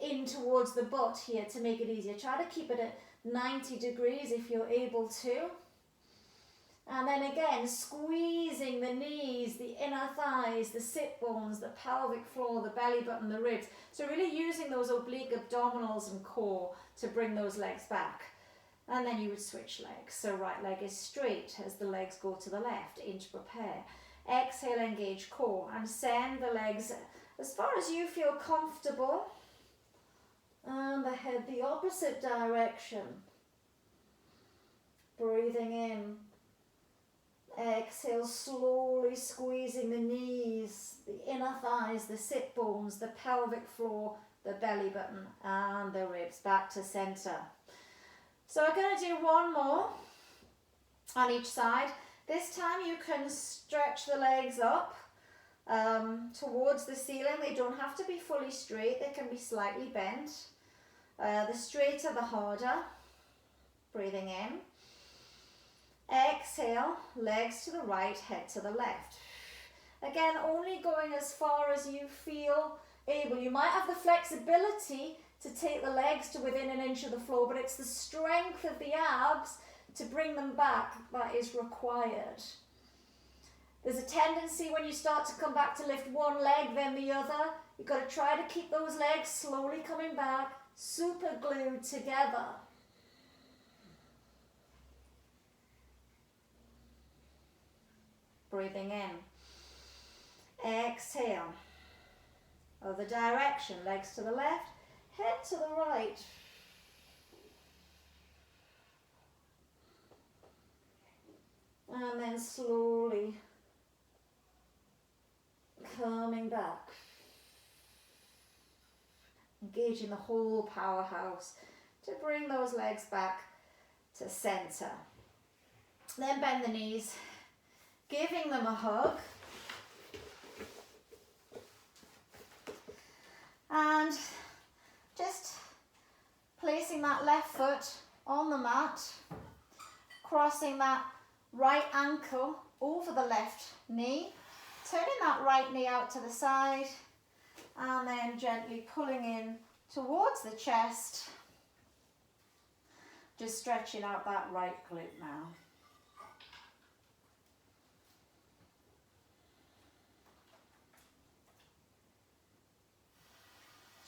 [SPEAKER 1] in towards the butt here to make it easier. Try to keep it at 90 degrees if you're able to. And then again, squeezing the knees, the inner thighs, the sit bones, the pelvic floor, the belly button, the ribs. So really using those oblique abdominals and core to bring those legs back. And then you would switch legs. So right leg is straight as the legs go to the left, inch prepare. Exhale, engage core and send the legs as far as you feel comfortable. And the head the opposite direction. Breathing in. Exhale, slowly squeezing the knees, the inner thighs, the sit bones, the pelvic floor, the belly button and the ribs back to center. So we're going to do one more on each side. This time you can stretch the legs up towards the ceiling. They don't have to be fully straight, they can be slightly bent. The straighter the harder. Breathing in. Exhale, legs to the right, head to the left. Again, only going as far as you feel able. You might have the flexibility to take the legs to within an inch of the floor, but it's the strength of the abs to bring them back that is required. There's a tendency when you start to come back to lift one leg, then the other. You've got to try to keep those legs slowly coming back, super glued together. Breathing in. Exhale. Other direction. Legs to the left, head to the right. And then slowly coming back. Engaging the whole powerhouse to bring those legs back to center. Then bend the knees. Giving them a hug and just placing that left foot on the mat, crossing that right ankle over the left knee, turning that right knee out to the side and then gently pulling in towards the chest, just stretching out that right glute now.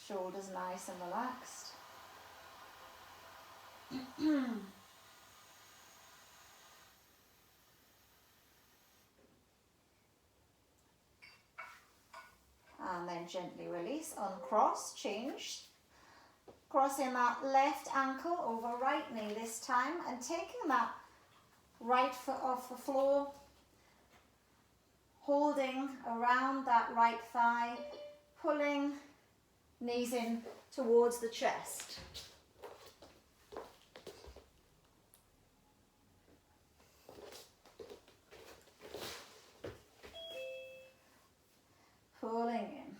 [SPEAKER 1] Shoulders nice and relaxed. And then gently release, uncross, change. Crossing that left ankle over right knee this time and taking that right foot off the floor, holding around that right thigh, pulling knees in towards the chest. Pulling in.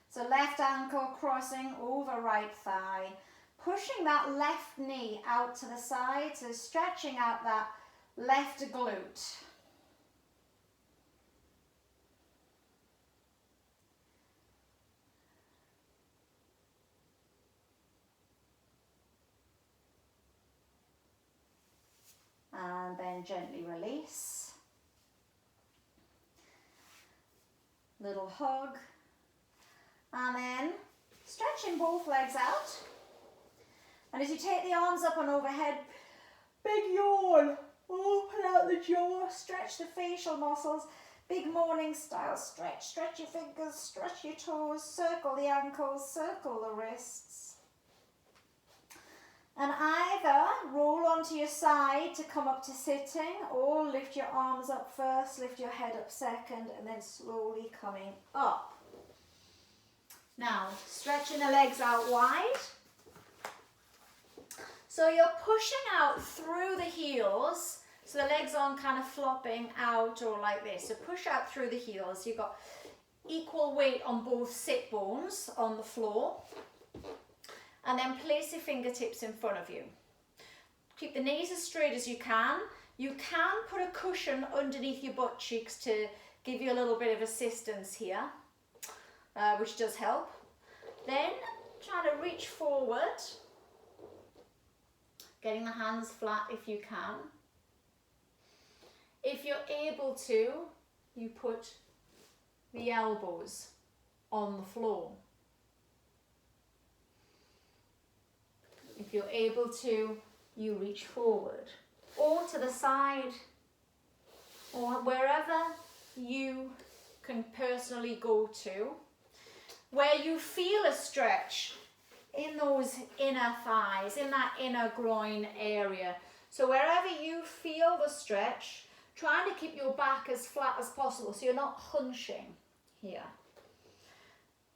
[SPEAKER 1] So left ankle crossing over right thigh, pushing that left knee out to the side, so stretching out that left glute. And then gently release. Little hug. And then stretching both legs out. And as you take the arms up and overhead, big yawn. Open out the jaw, stretch the facial muscles. Big morning style stretch. Stretch your fingers, stretch your toes, circle the ankles, circle the wrists. And either roll onto your side to come up to sitting, or lift your arms up first, lift your head up second, and then slowly coming up. Now, stretching the legs out wide. So you're pushing out through the heels, so the legs aren't kind of flopping out or like this. So push out through the heels. You've got equal weight on both sit bones on the floor. And then place your fingertips in front of you. Keep the knees as straight as you can. You can put a cushion underneath your butt cheeks to give you a little bit of assistance here, which does help. Then try to reach forward, getting the hands flat if you can. If you're able to, you put the elbows on the floor. If you're able to, you reach forward or to the side or wherever you can personally go to, where you feel a stretch in those inner thighs, in that inner groin area. So wherever you feel the stretch, trying to keep your back as flat as possible so you're not hunching here.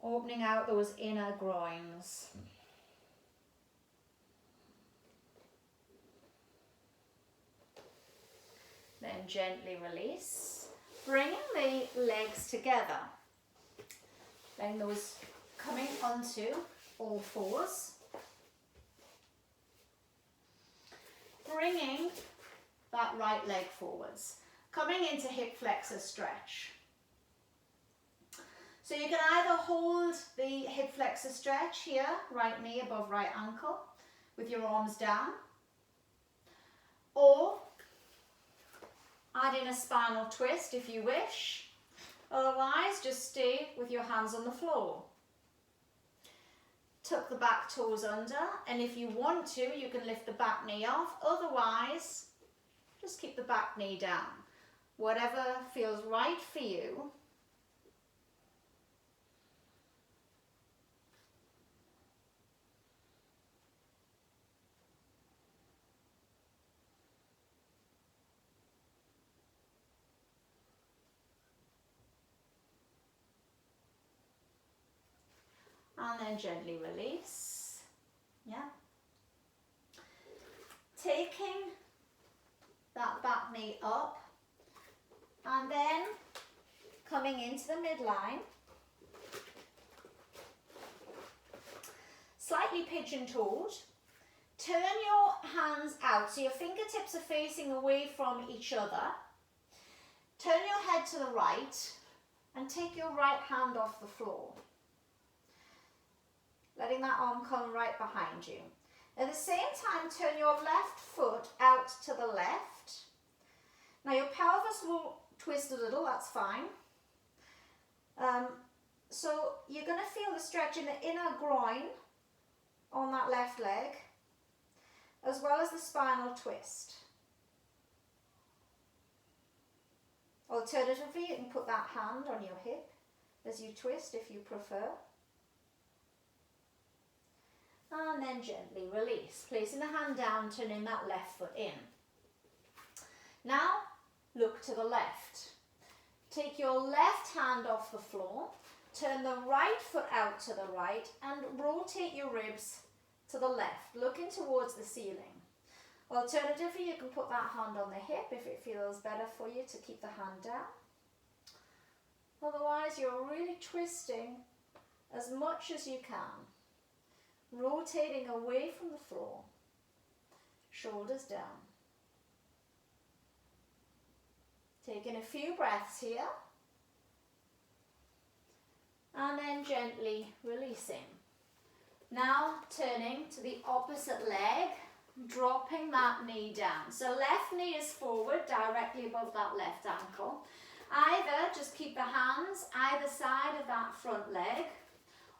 [SPEAKER 1] Opening out those inner groins. Then gently release, bringing the legs together, letting those coming onto all fours, bringing that right leg forwards, coming into hip flexor stretch. So you can either hold the hip flexor stretch here, right knee above right ankle, with your arms down, or add in a spinal twist if you wish. Otherwise, just stay with your hands on the floor. Tuck the back toes under, and if you want to, you can lift the back knee off. Otherwise, just keep the back knee down. Whatever feels right for you. And then gently release. Yeah. Taking that back knee up and then coming into the midline. Slightly pigeon-toed. Turn your hands out so your fingertips are facing away from each other. Turn your head to the right and take your right hand off the floor. Letting that arm come right behind you. At the same time, turn your left foot out to the left. Now your pelvis will twist a little, that's fine. So you're going to feel the stretch in the inner groin on that left leg, as well as the spinal twist. Alternatively, you can put that hand on your hip as you twist if you prefer. And then gently release, placing the hand down, turning that left foot in. Now, look to the left. Take your left hand off the floor, turn the right foot out to the right and rotate your ribs to the left, looking towards the ceiling. Alternatively, you can put that hand on the hip if it feels better for you to keep the hand down. Otherwise, you're really twisting as much as you can, rotating away from the floor, shoulders down. Taking a few breaths here, and then gently releasing. Now turning to the opposite leg, dropping that knee down. So left knee is forward, directly above that left ankle. Either just keep the hands either side of that front leg,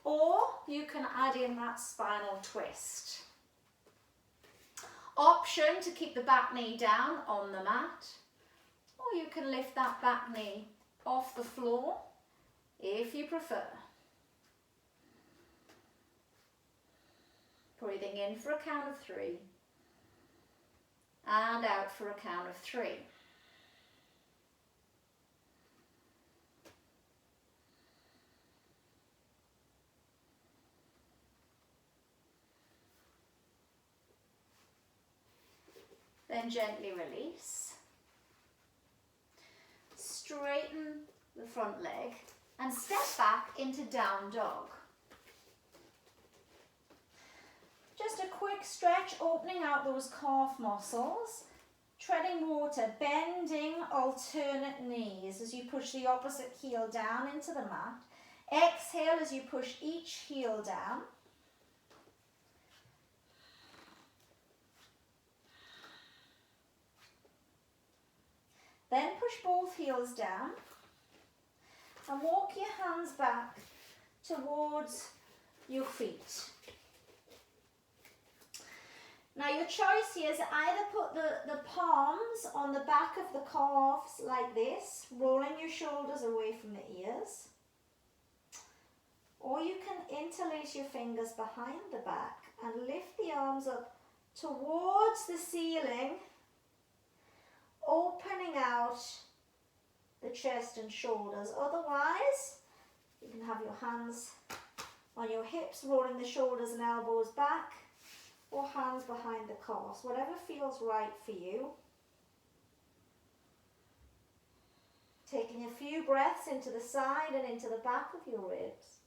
[SPEAKER 1] or you can add in that spinal twist. Option to keep the back knee down on the mat, or you can lift that back knee off the floor if you prefer. Breathing in for a count of 3 and out for a count of 3. Then gently release. Straighten the front leg and step back into down dog. Just a quick stretch, opening out those calf muscles, treading water, bending alternate knees as you push the opposite heel down into the mat. Exhale as you push each heel down. Then push both heels down and walk your hands back towards your feet. Now your choice here is to either put the palms on the back of the calves like this, rolling your shoulders away from the ears, or you can interlace your fingers behind the back and lift the arms up towards the ceiling, opening out the chest and shoulders. Otherwise, you can have your hands on your hips, rolling the shoulders and elbows back, or hands behind the calves, whatever feels right for you. Taking a few breaths into the side and into the back of your ribs.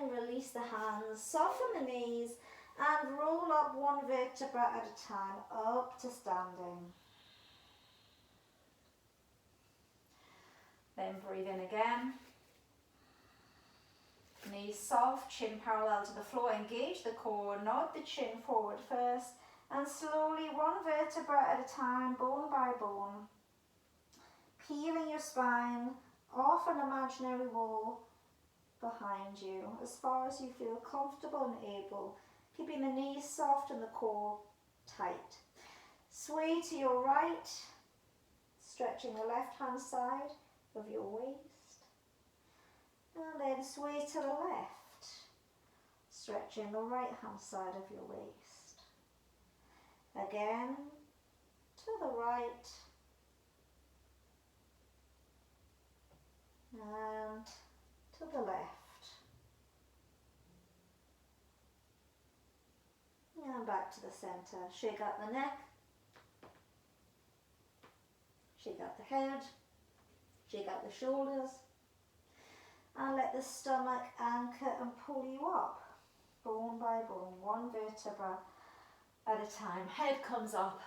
[SPEAKER 1] And release the hands, soften the knees and roll up one vertebra at a time up to standing. Then breathe in again. Knees soft, chin parallel to the floor. Engage the core, nod the chin forward first, and slowly one vertebra at a time, bone by bone. Peeling your spine off an imaginary wall behind you, as far as you feel comfortable and able, keeping the knees soft and the core tight. Sway to your right, stretching the left hand side of your waist, and then sway to the left, stretching the right hand side of your waist. Again, to the right, and to the left, and back to the center. Shake out the neck, shake out the head, shake out the shoulders, and let the stomach anchor and pull you up, bone by bone, one vertebra at a time. Head comes up,